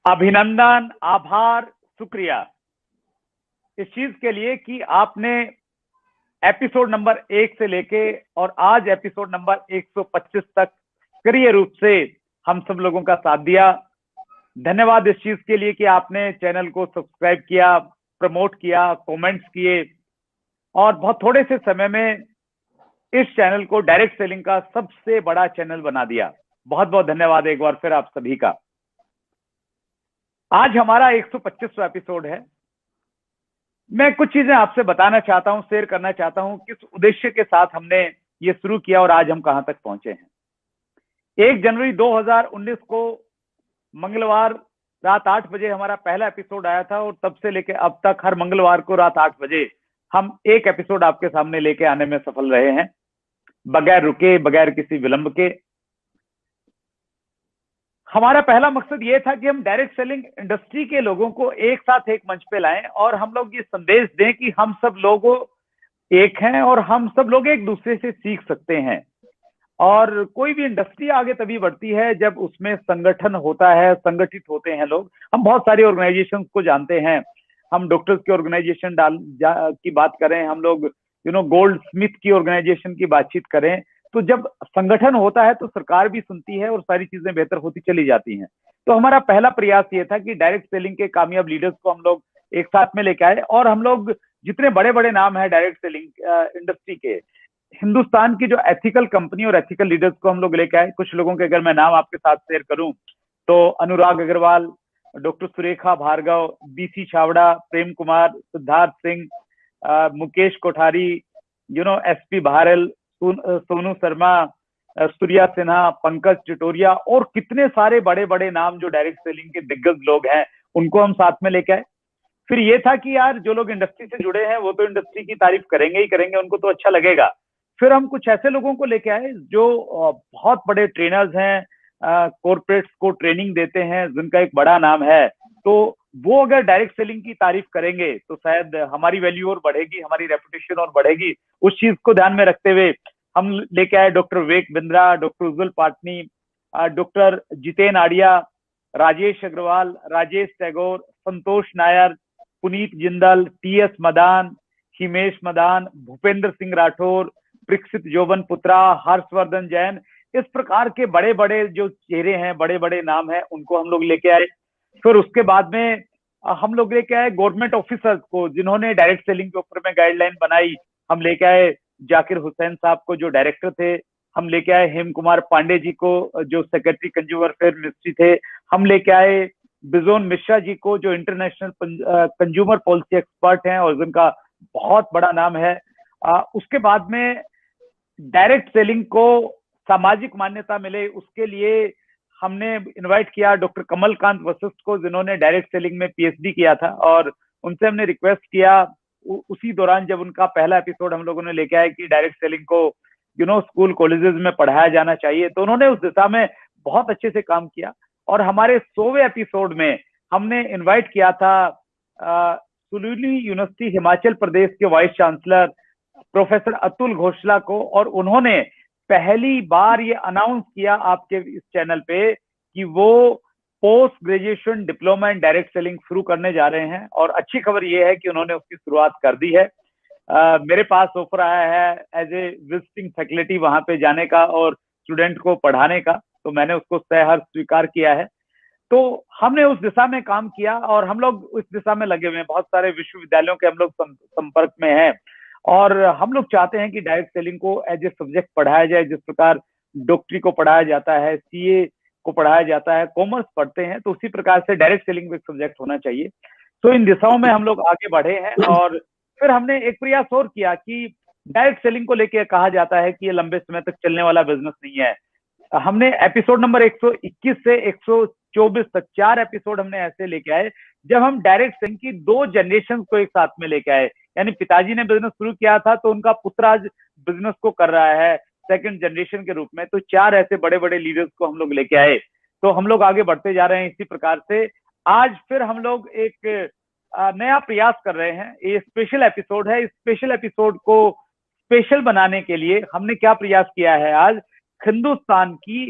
अभिनंदन, आभार, शुक्रिया इस चीज के लिए कि आपने एपिसोड नंबर 1 से लेके और आज एपिसोड नंबर 125 तक सक्रिय रूप से हम सब लोगों का साथ दिया। धन्यवाद इस चीज के लिए कि आपने चैनल को सब्सक्राइब किया, प्रमोट किया, कमेंट्स किए और बहुत थोड़े से समय में इस चैनल को डायरेक्ट सेलिंग का सबसे बड़ा चैनल बना दिया। बहुत बहुत धन्यवाद एक बार फिर आप सभी का। आज हमारा 125वां एपिसोड है। मैं कुछ चीजें आपसे बताना चाहता हूं, शेयर करना चाहता हूं किस उद्देश्य के साथ हमने ये शुरू किया और आज हम कहां तक पहुंचे हैं। 1 जनवरी 2019 को मंगलवार रात 8 बजे हमारा पहला एपिसोड आया था और तब से लेके अब तक हर मंगलवार को रात 8 बजे हम एक एपिसोड आपके सामने लेके आने में सफल रहे हैं, बगैर रुके, बगैर किसी विलंब के। हमारा पहला मकसद ये था कि हम डायरेक्ट सेलिंग इंडस्ट्री के लोगों को एक साथ एक मंच पे लाएं और हम लोग ये संदेश दें कि हम सब लोग एक हैं और हम सब लोग एक दूसरे से सीख सकते हैं। और कोई भी इंडस्ट्री आगे तभी बढ़ती है जब उसमें संगठन होता है, संगठित होते हैं लोग। हम बहुत सारी ऑर्गेनाइजेशन को जानते हैं। हम डॉक्टर्स की ऑर्गेनाइजेशन की बात करें, हम लोग गोल्ड स्मिथ की ऑर्गेनाइजेशन की बातचीत करें, तो जब संगठन होता है तो सरकार भी सुनती है और सारी चीजें बेहतर होती चली जाती हैं। तो हमारा पहला प्रयास ये था कि डायरेक्ट सेलिंग के कामयाब लीडर्स को हम लोग एक साथ में लेके आए और हम लोग जितने बड़े बड़े नाम है डायरेक्ट सेलिंग इंडस्ट्री के, हिंदुस्तान की जो एथिकल कंपनी और एथिकल लीडर्स को हम लोग लेके आए। कुछ लोगों के अगर मैं नाम आपके साथ शेयर करूं तो अनुराग Agarwal, doctor Surekha Bhargava, BC Chhawra, Prem Kumar, Siddharth Singh, Mukesh Kothari, SP भारल, Sonu Sharma, Surya Sinha, Pankaj टिटोरिया और कितने सारे बड़े बड़े नाम जो डायरेक्ट सेलिंग के दिग्गज लोग हैं, उनको हम साथ में लेके आए। फिर ये था कि यार जो लोग इंडस्ट्री से जुड़े हैं वो तो इंडस्ट्री की तारीफ करेंगे ही करेंगे, उनको तो अच्छा लगेगा। फिर हम कुछ ऐसे लोगों को लेके आए जो बहुत बड़े ट्रेनर्स हैं, कॉर्पोरेट्स को ट्रेनिंग देते हैं, जिनका एक बड़ा नाम है। तो वो अगर डायरेक्ट सेलिंग की तारीफ करेंगे तो शायद हमारी वैल्यू और बढ़ेगी, हमारी रेपुटेशन और बढ़ेगी। उस चीज को ध्यान में रखते हुए हम लेके आए डॉक्टर विवेक बिंद्रा, डॉक्टर उज्जवल पाटनी, डॉक्टर जितेन आड़िया, राजेश अग्रवाल, राजेश टैगोर, संतोष नायर, पुनीत जिंदल, टीएस मदान, हिमेश मदान, भूपेंद्र सिंह राठौर, प्रीक्षित जोबन पुत्रा, हर्षवर्धन जैन। इस प्रकार के बड़े बड़े जो चेहरे हैं, बड़े बड़े नाम हैं, उनको हम लोग लेके आए। फिर उसके बाद में हम लोग लेके आए गवर्नमेंट ऑफिसर्स को जिन्होंने डायरेक्ट सेलिंग के ऊपर में गाइडलाइन बनाई। हम लेके आए जाकिर हुसैन साहब को जो डायरेक्टर थे, हम लेके आए हेम कुमार पांडे जी को जो सेक्रेटरी कंज्यूमर अफेयर मिनिस्ट्री थे, हम लेके आए बिजोन मिश्रा जी को जो इंटरनेशनल कंज्यूमर पॉलिसी एक्सपर्ट हैं और जिनका बहुत बड़ा नाम है। उसके बाद में डायरेक्ट सेलिंग को सामाजिक मान्यता मिले उसके लिए हमने इनवाइट किया डॉक्टर कमलकांत वशिष्ठ को, जिन्होंने डायरेक्ट सेलिंग में पीएचडी किया था, और उनसे हमने रिक्वेस्ट किया उसी दौरान जब उनका पहला एपिसोड हम लोगों ने लेके आए कि डायरेक्ट सेलिंग को स्कूल कॉलेजेस में पढ़ाया जाना चाहिए, तो उन्होंने उस दिशा में बहुत अच्छे से काम किया। और हमारे 100वें एपिसोड में हमने इनवाइट किया था सुलूली यूनिवर्सिटी हिमाचल प्रदेश के वाइस चांसलर प्रोफेसर अतुल घोषला को, और उन्होंने पहली बार ये अनाउंस किया आपके इस चैनल पे कि वो post graduation diploma in direct selling शुरू करने जा रहे हैं। और अच्छी खबर ये है कि उन्होंने उसकी शुरुआत कर दी है। मेरे पास ऑफर आया है एज ए विजिटिंग फैकल्टी वहां पे जाने का और स्टूडेंट को पढ़ाने का, तो मैंने उसको सहर्ष स्वीकार किया है। तो हमने उस दिशा में काम किया और हम लोग उस दिशा में लगे हुए हैं। बहुत सारे विश्वविद्यालयों के हम लोग संपर्क में हैं और हम लोग चाहते हैं कि डायरेक्ट सेलिंग को एज ए सब्जेक्ट पढ़ाया जाए। जिस प्रकार डॉक्टरी को पढ़ाया जाता है, सीए को पढ़ाया जाता है, कॉमर्स पढ़ते हैं, तो उसी प्रकार से डायरेक्ट सेलिंग भी एक सब्जेक्ट होना चाहिए। तो इन दिशाओं में हम लोग आगे बढ़े हैं। और फिर हमने एक प्रयास और किया कि डायरेक्ट सेलिंग को लेकर कहा जाता है कि ये लंबे समय तक चलने वाला बिजनेस नहीं है। हमने एपिसोड नंबर 121 से 124 तक 4 एपिसोड हमने ऐसे लेके आए जब हम डायरेक्ट सेलिंग की 2 जनरेशन को एक साथ में लेके आए। यानी पिताजी ने बिजनेस शुरू किया था तो उनका पुत्र आज बिजनेस को कर रहा है सेकंड जनरेशन के रूप में। तो 4 ऐसे बड़े बड़े लीडर्स को हम लोग लेके आए। तो हम लोग आगे बढ़ते जा रहे हैं इसी प्रकार से। आज फिर हम लोग एक नया प्रयास कर रहे हैं। ये स्पेशल एपिसोड है। इस स्पेशल एपिसोड को स्पेशल बनाने के लिए हमने क्या प्रयास किया है, आज हिंदुस्तान की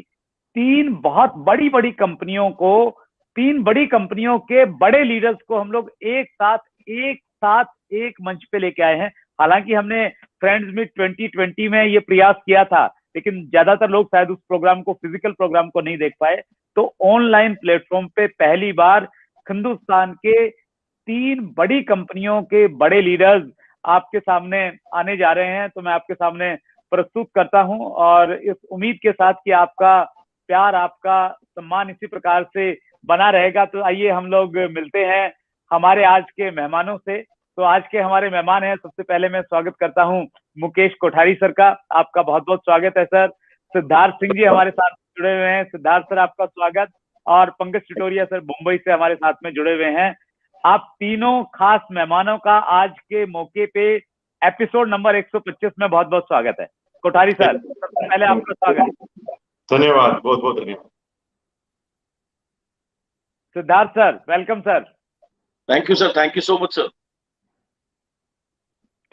3 बहुत बड़ी बड़ी कंपनियों को तीन बड़ी कंपनियों के बड़े लीडर्स को हम लोग एक साथ एक मंच पे लेके आए हैं। हालांकि हमने फ्रेंड्स मीट 2020 में ये प्रयास किया था, लेकिन ज्यादातर लोग शायद उस प्रोग्राम को, फिजिकल प्रोग्राम को नहीं देख पाए। तो ऑनलाइन प्लेटफॉर्म पे पहली बार हिंदुस्तान के तीन बड़ी कंपनियों के बड़े लीडर्स आपके सामने आने जा रहे हैं। तो मैं आपके सामने प्रस्तुत करता हूं, और इस उम्मीद के साथ कि आपका प्यार, आपका सम्मान इसी प्रकार से बना रहेगा। तो आइए हम लोग मिलते हैं हमारे आज के मेहमानों से। तो आज के हमारे मेहमान हैं, सबसे पहले मैं स्वागत करता हूं मुकेश कोठारी सर का। आपका बहुत बहुत स्वागत है सर। सिद्धार्थ सिंह जी हमारे साथ जुड़े हुए हैं। सिद्धार्थ सर आपका स्वागत। और पंकज टिटोरिया सर मुंबई से हमारे साथ में जुड़े हुए हैं। आप तीनों खास मेहमानों का आज के मौके पे एपिसोड नंबर 125 में बहुत बहुत स्वागत है। कोठारी सर, सबसे पहले आपका स्वागत। धन्यवाद, बहुत बहुत धन्यवाद। Siddharth sir, welcome sir. Thank you sir, thank you so much sir.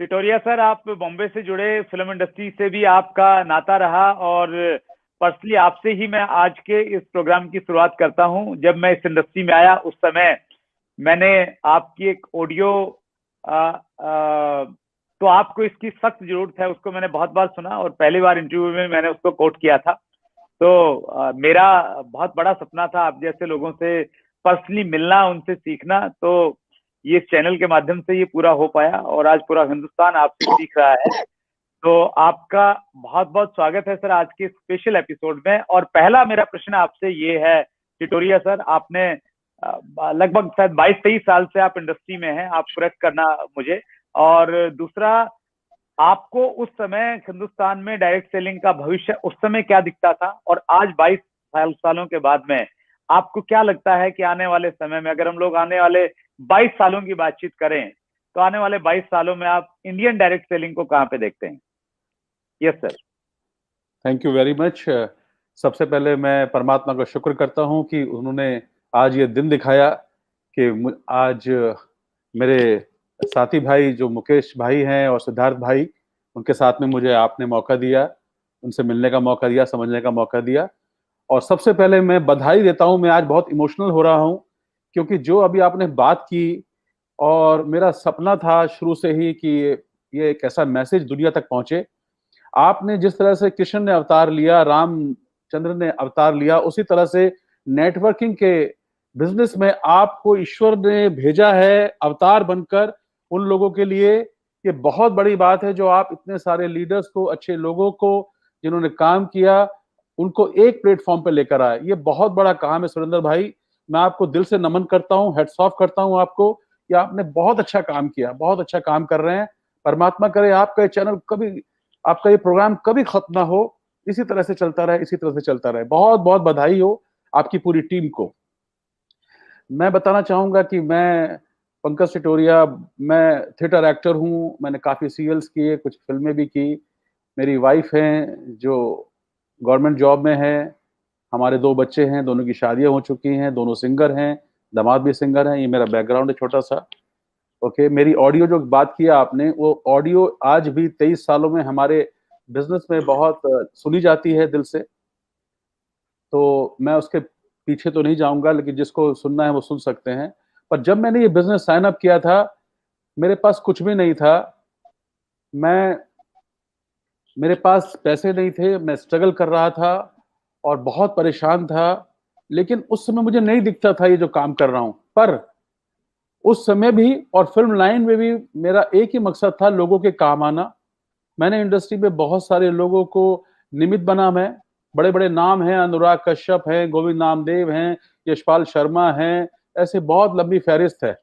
Titoria sir, आप बॉम्बे से जुड़े, फिल्म इंडस्ट्री से भी आपका नाता रहा, और पर्सनली आपसे ही मैं आज के इस प्रोग्राम की शुरुआत करता हूं। जब मैं इस इंडस्ट्री में आया उस समय मैंने आपकी एक ऑडियो तो आपको इसकी सख्त जरूरत है, उसको मैंने बहुत बार सुना, और पहली बार इंटरव्यू में मैंने उसको कोट किया था। तो मेरा बहुत बड़ा सपना था आप जैसे लोगों से पर्सनली मिलना, उनसे सीखना। तो ये चैनल के माध्यम से ये पूरा हो पाया, और आज पूरा हिंदुस्तान आपसे सीख रहा है। तो आपका बहुत बहुत स्वागत है सर आज के स्पेशल एपिसोड में। और पहला मेरा प्रश्न आपसे ये है टिटोरिया सर, आपने लगभग शायद 22-23 साल से आप इंडस्ट्री में हैं, आप करेक्ट करना मुझे। और दूसरा, आपको उस समय हिंदुस्तान में डायरेक्ट सेलिंग का भविष्य उस समय क्या दिखता था, और आज 22 सालों के बाद में आपको क्या लगता है कि आने वाले समय में, अगर हम लोग आने वाले 22 सालों की बातचीत करें, तो आने वाले 22 सालों में आप इंडियन डायरेक्ट सेलिंग को कहां पे देखते हैं? Yes sir. Thank you very much. सबसे पहले मैं परमात्मा का शुक्र करता हूं कि उन्होंने आज ये दिन दिखाया कि आज मेरे साथी भाई जो मुकेश भाई हैं और सिद्धार्थ भाई, उनके साथ में मुझे आपने मौका दिया, उनसे मिलने का मौका दिया, समझने का मौका दिया। और सबसे पहले मैं बधाई देता हूं। मैं आज बहुत इमोशनल हो रहा हूं, क्योंकि जो अभी आपने बात की, और मेरा सपना था शुरू से ही कि ये एक ऐसा मैसेज दुनिया तक पहुंचे। आपने जिस तरह से कृष्ण ने अवतार लिया, रामचंद्र ने अवतार लिया, उसी तरह से नेटवर्किंग के बिजनेस में आपको ईश्वर ने भेजा है अवतार बनकर उन लोगों के लिए। ये बहुत बड़ी बात है जो आप इतने सारे लीडर्स को, अच्छे लोगों को जिन्होंने काम किया, उनको एक प्लेटफॉर्म पे लेकर आए। ये बहुत बड़ा काम है सुरेंद्र भाई। मैं आपको दिल से नमन करता हूँ, हेड्स ऑफ करता हूँ आपको, कि आपने बहुत अच्छा काम किया, बहुत अच्छा काम कर रहे हैं। परमात्मा करे आपका ये चैनल कभी, आपका ये प्रोग्राम कभी खत्म ना हो, इसी तरह से चलता रहे, इसी तरह से चलता रहे। बहुत बहुत बधाई हो आपकी पूरी टीम को। मैं बताना चाहूंगा कि मैं पंकज टिटोरिया, मैं थिएटर एक्टर हूं। मैंने काफी सीरियल्स किए, कुछ फिल्में भी की। मेरी वाइफ हैं जो गवर्नमेंट जॉब में है। हमारे 2 बच्चे हैं, दोनों की शादियां हो चुकी हैं, दोनों सिंगर हैं, दामाद भी सिंगर हैं। ये मेरा बैकग्राउंड है छोटा सा। ओके, मेरी ऑडियो जो बात किया आपने, वो ऑडियो आज भी 23 सालों में हमारे बिजनेस में बहुत सुनी जाती है दिल से। तो मैं उसके पीछे तो नहीं जाऊंगा, लेकिन जिसको सुनना है वो सुन सकते हैं। पर जब मैंने ये बिजनेस साइन अप किया था, मेरे पास कुछ भी नहीं था। मेरे पास पैसे नहीं थे, मैं स्ट्रगल कर रहा था और बहुत परेशान था। लेकिन उस समय मुझे नहीं दिखता था ये जो काम कर रहा हूं। पर उस समय भी और फिल्म लाइन में भी मेरा एक ही मकसद था, लोगों के काम आना। मैंने इंडस्ट्री में बहुत सारे लोगों को निमित्त बना। मैं, बड़े बड़े नाम हैं, अनुराग कश्यप हैं, गोविंद नामदेव हैं, यशपाल शर्मा हैं, ऐसे बहुत लंबी फहरिस्त है।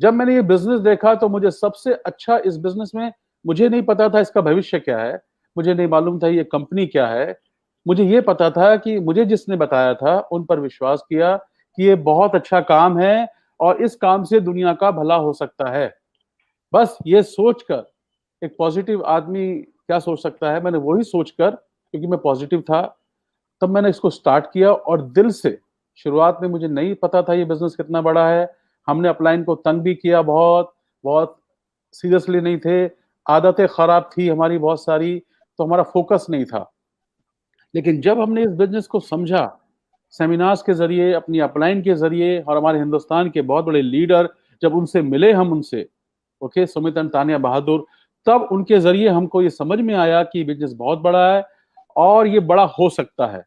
जब मैंने ये बिजनेस देखा तो मुझे सबसे अच्छा इस बिजनेस में, मुझे नहीं पता था इसका भविष्य क्या है, मुझे नहीं मालूम था ये कंपनी क्या है। मुझे ये पता था कि मुझे जिसने बताया था उन पर विश्वास किया कि ये बहुत अच्छा काम है और इस काम से दुनिया का भला हो सकता है। बस ये सोचकर, एक पॉजिटिव आदमी क्या सोच सकता है, मैंने वही सोचकर, क्योंकि मैं पॉजिटिव था, तब मैंने इसको स्टार्ट किया। और दिल से, शुरुआत में मुझे नहीं पता था ये बिजनेस कितना बड़ा है। हमने अपलाइन को तंग भी किया, बहुत बहुत सीरियसली नहीं थे। आदतें खराब थी हमारी बहुत सारी, तो हमारा फोकस नहीं था। लेकिन जब हमने इस बिजनेस को समझा सेमिनार्स के जरिए, अपनी अपलाइन के जरिए, और हमारे हिंदुस्तान के बहुत बड़े लीडर जब उनसे मिले, हम उनसे, ओके, सुमित एंड तानिया बहादुर, तब उनके जरिए हमको ये समझ में आया कि बिजनेस बहुत बड़ा है और ये बड़ा हो सकता है।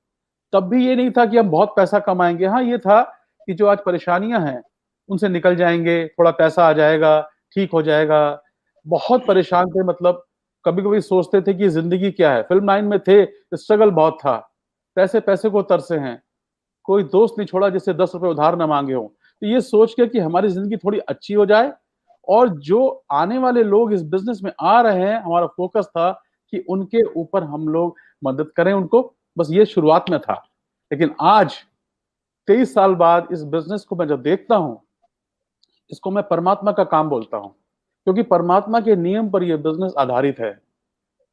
तब भी ये नहीं था कि हम बहुत पैसा कमाएंगे, हाँ ये था कि जो आज परेशानियां हैं उनसे निकल जाएंगे, थोड़ा पैसा आ जाएगा, ठीक हो जाएगा। बहुत परेशान थे, मतलब कभी कभी सोचते थे कि जिंदगी क्या है। फिल्म लाइन में थे, स्ट्रगल बहुत था, पैसे पैसे को तरसे हैं, कोई दोस्त नहीं छोड़ा जिससे 10 रुपए उधार ना मांगे हो। तो ये सोच के कि हमारी जिंदगी थोड़ी अच्छी हो जाए और जो आने वाले लोग इस बिजनेस में आ रहे हैं, हमारा फोकस था कि उनके ऊपर हम लोग मदद करें उनको, बस ये शुरुआत में था। लेकिन आज 23 साल बाद इस बिजनेस को मैं जब देखता हूं, इसको मैं परमात्मा का काम बोलता हूं, क्योंकि परमात्मा के नियम पर यह बिजनेस आधारित है।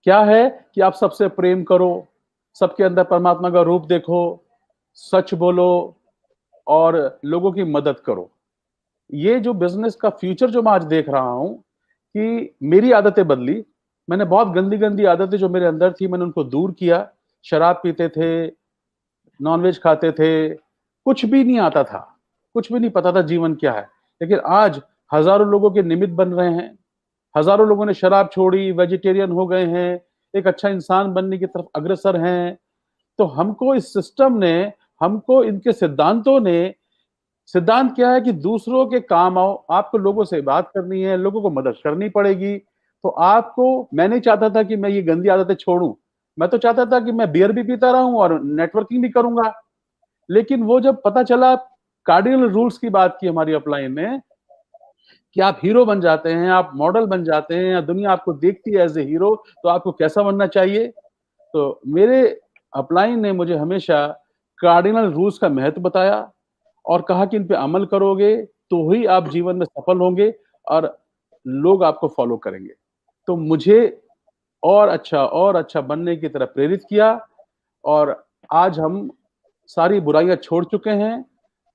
क्या है कि आप सबसे प्रेम करो, सबके अंदर परमात्मा का रूप देखो, सच बोलो और लोगों की मदद करो। ये जो बिजनेस का फ्यूचर जो मैं आज देख रहा हूं कि मेरी आदतें बदली, मैंने बहुत गंदी गंदी आदतें जो मेरे अंदर थी मैंने उनको दूर किया। शराब पीते थे, नॉनवेज खाते थे, कुछ भी नहीं आता था, कुछ भी नहीं पता था जीवन क्या है। लेकिन आज हजारों लोगों के निमित्त बन रहे हैं, हजारों लोगों ने शराब छोड़ी, वेजिटेरियन हो गए हैं, एक अच्छा इंसान बनने की तरफ अग्रसर हैं। तो हमको इस सिस्टम ने, हमको इनके सिद्धांतों ने, सिद्धांत क्या है कि दूसरों के काम आओ, आपको लोगों से बात करनी है, लोगों को मदद करनी पड़ेगी। तो आपको, मैं नहीं चाहता था कि मैं ये गंदी आदतें छोड़ूं, मैं तो चाहता था कि मैं बियर भी पीता रहूं और नेटवर्किंग भी करूंगा। लेकिन वो जब पता चला, कार्डिनल रूल्स की बात की हमारी अपलाइन में, कि आप हीरो बन जाते हैं, आप मॉडल बन जाते हैं, या दुनिया आपको देखती है एज ए हीरो, तो आपको कैसा बनना चाहिए। तो मेरे अपलाइन ने मुझे हमेशा कार्डिनल रूल्स का महत्व बताया और कहा कि इन पे अमल करोगे तो ही आप जीवन में सफल होंगे और लोग आपको फॉलो करेंगे। तो मुझे और अच्छा बनने की तरफ प्रेरित किया और आज हम सारी बुराइयां छोड़ चुके हैं।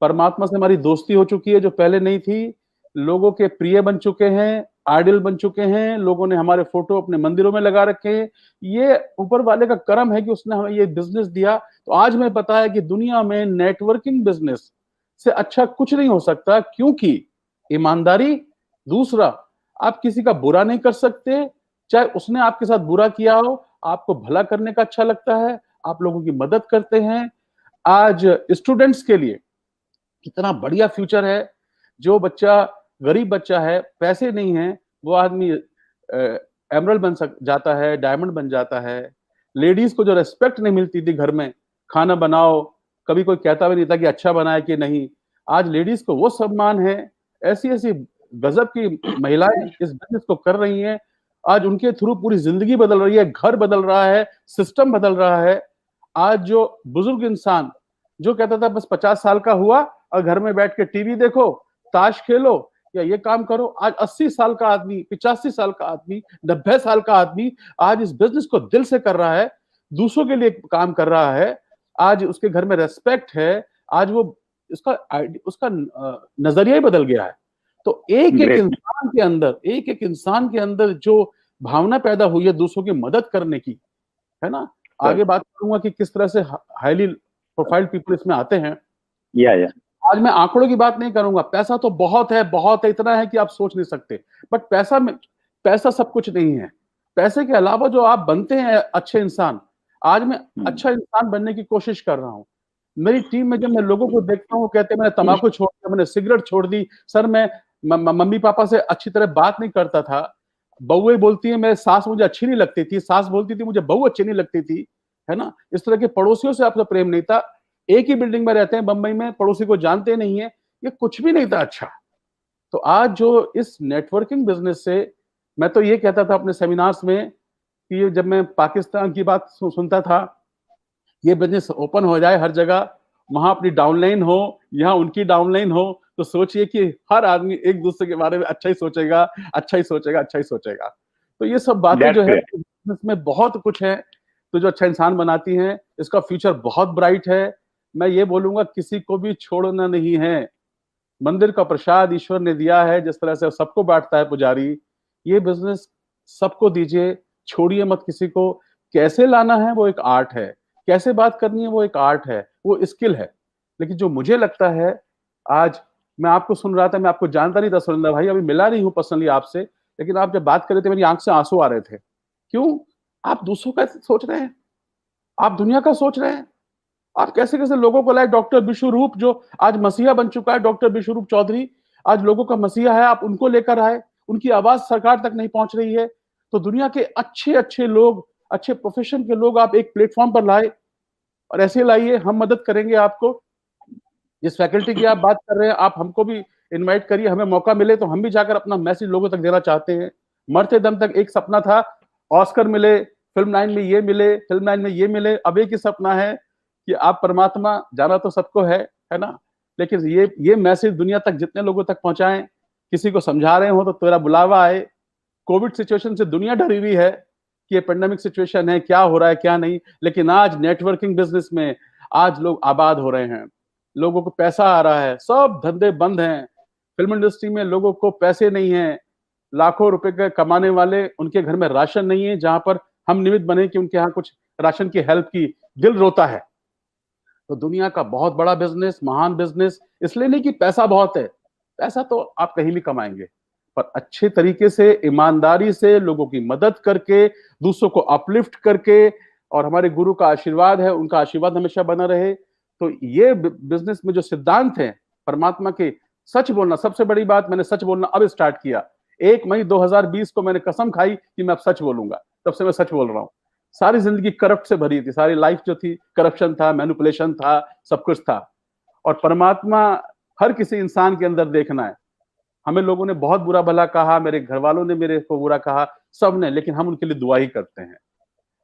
परमात्मा से हमारी दोस्ती हो चुकी है जो पहले नहीं थी। लोगों के प्रिय बन चुके हैं, आइडल बन चुके हैं, लोगों ने हमारे फोटो अपने मंदिरों में लगा रखे हैं। ये ऊपर वाले का करम है कि उसने हमें ये बिजनेस दिया। तो आज हमें पता है कि दुनिया में नेटवर्किंग बिजनेस से अच्छा कुछ नहीं हो सकता, क्योंकि ईमानदारी, दूसरा आप किसी का बुरा नहीं कर सकते, चाहे उसने आपके साथ बुरा किया हो, आपको भला करने का अच्छा लगता है, आप लोगों की मदद करते हैं। आज स्टूडेंट्स के लिए कितना बढ़िया फ्यूचर है। जो बच्चा गरीब बच्चा है, पैसे नहीं है, वो आदमी एमरल्ड बन जाता है, डायमंड बन जाता है। लेडीज को जो रेस्पेक्ट नहीं मिलती थी घर में, खाना बनाओ, कभी कोई कहता भी नहीं था कि अच्छा बना है कि नहीं, आज लेडीज को वो सम्मान है। ऐसी ऐसी गजब की महिलाएं इस बिजनेस को कर रही हैं। आज उनके थ्रू पूरी जिंदगी बदल रही है, घर बदल रहा है, सिस्टम बदल रहा है। आज जो बुजुर्ग इंसान जो कहता था बस 50 साल का हुआ और घर में बैठ के टीवी देखो, ताश खेलो या ये काम करो, आज 80 साल का आदमी, 85 साल का आदमी, 90 साल का आदमी आज इस बिजनेस को दिल से कर रहा है, दूसरों के लिए काम कर रहा है। आज उसके घर में रेस्पेक्ट है। आज वो उसका नजरिया ही बदल गया है। तो एक एक इंसान के अंदर, एक एक इंसान के अंदर जो भावना पैदा हुई है दूसरों की मदद करने की, है ना। आगे बात करूंगा कि किस तरह से हाईली प्रोफाइल पीपल इसमें आते हैं। या आज मैं आंकड़ों की बात नहीं करूंगा, पैसा तो बहुत है, इतना है कि आप सोच नहीं सकते। बट पैसा सब कुछ नहीं है। पैसे के अलावा जो आप बनते हैं अच्छे इंसान, आज मैं अच्छा इंसान बनने की कोशिश कर रहा हूं। मेरी टीम में जब मैं लोगों को देखता हूँ, कहते हैं मैंने तंबाकू छोड़ दिया, मैंने सिगरेट छोड़ दी, सर मैं मम्मी पापा से अच्छी तरह बात नहीं करता था, बहुएं बोलती है मेरे सास मुझे अच्छी नहीं लगती थी, सास बोलती थी मुझे बहू अच्छी नहीं लगती थी, है ना। इस तरह के पड़ोसियों से आपका प्रेम नहीं था, एक ही बिल्डिंग में रहते हैं बंबई में, पड़ोसी को जानते नहीं है, ये कुछ भी नहीं था अच्छा। तो आज जो इस नेटवर्किंग बिजनेस से, मैं तो ये कहता था अपने सेमिनार्स में कि जब मैं पाकिस्तान की बात सुनता था, ये बिजनेस ओपन हो जाए हर जगह, वहां अपनी डाउनलाइन हो, यहाँ उनकी डाउनलाइन हो, तो सोचिए कि हर आदमी एक दूसरे के बारे में अच्छा ही सोचेगा, अच्छा ही सोचेगा, अच्छा ही सोचेगा। तो ये सब बातें जो है बिजनेस में बहुत कुछ है तो जो अच्छा इंसान बनाती हैं। इसका फ्यूचर बहुत ब्राइट है। मैं ये बोलूंगा किसी को भी छोड़ना नहीं है। मंदिर का प्रसाद ईश्वर ने दिया है, जिस तरह से सबको बांटता है पुजारी, ये बिजनेस सबको दीजिए, छोड़िए मत किसी को। कैसे लाना है वो एक आर्ट है, कैसे बात करनी है वो एक आर्ट है, वो स्किल है। लेकिन जो मुझे लगता है, आज मैं आपको सुन रहा था, मैं आपको जानता नहीं था सुरेंद्र भाई, अभी मिला नहीं हूं पर्सनली आपसे, लेकिन आप जब बात कर रहे थे मेरी आंख से आंसू आ रहे थे। क्यों? आप दूसरों का सोच रहे हैं, आप दुनिया का सोच रहे हैं, आप कैसे कैसे लोगों को लाए। डॉक्टर विश्वरूप जो आज मसीहा बन चुका है, डॉक्टर विश्वरूप चौधरी आज लोगों का मसीहा है, आप उनको लेकर आए, उनकी आवाज सरकार तक नहीं पहुंच रही है। तो दुनिया के अच्छे अच्छे लोग, अच्छे प्रोफेशन के लोग आप एक प्लेटफॉर्म पर लाए, और ऐसे लाइए, हम मदद करेंगे आपको। जिस फैकल्टी की आप बात कर रहे हैं, आप हमको भी इनवाइट करिए, हमें मौका मिले तो हम भी जाकर अपना मैसेज लोगों तक देना चाहते हैं। मरते दम तक एक सपना था, ऑस्कर मिले, फिल्म 9 में ये मिले, फिल्म 9 में ये मिले, अब एक ही सपना है कि आप परमात्मा, जाना तो सबको है ना, लेकिन ये मैसेज दुनिया तक जितने लोगों तक पहुंचाएं, किसी को समझा रहे हो तो तेरा बुलावा आए। कोविड सिचुएशन से दुनिया डरी हुई है कि ये पेंडेमिक सिचुएशन है, क्या हो रहा है क्या नहीं, लेकिन आज नेटवर्किंग बिजनेस में आज लोग आबाद हो रहे हैं, लोगों को पैसा आ रहा है, सब धंधे बंद हैं। फिल्म इंडस्ट्री में लोगों को पैसे नहीं है, लाखों रुपए के कमाने वाले, उनके घर में राशन नहीं है, जहां पर हम निमित्त बने कि उनके यहाँ कुछ राशन की हेल्प की, दिल रोता है। तो दुनिया का बहुत बड़ा बिजनेस, महान बिजनेस, इसलिए नहीं कि पैसा बहुत है, पैसा तो आप कहीं भी कमाएंगे, पर अच्छे तरीके से, ईमानदारी से, लोगों की मदद करके, दूसरों को अपलिफ्ट करके, और हमारे गुरु का आशीर्वाद है, उनका आशीर्वाद हमेशा बना रहे। तो ये बिजनेस में जो सिद्धांत हैं परमात्मा के, सच बोलना, सबसे बड़ी बात, मैंने सच बोलना अब स्टार्ट किया। 1 मई 2020 को मैंने कसम खाई कि मैं अब सच बोलूंगा, तब से मैं सच बोल रहा हूं। सारी जिंदगी करप्ट से भरी थी, सारी लाइफ जो थी करप्शन था, मैनिपुलेशन था, सब कुछ था। और परमात्मा हर किसी इंसान के अंदर देखना है। हमें लोगों ने बहुत बुरा भला कहा, मेरे घर वालों ने मेरे को बुरा कहा, सबने, लेकिन हम उनके लिए दुआ ही करते हैं।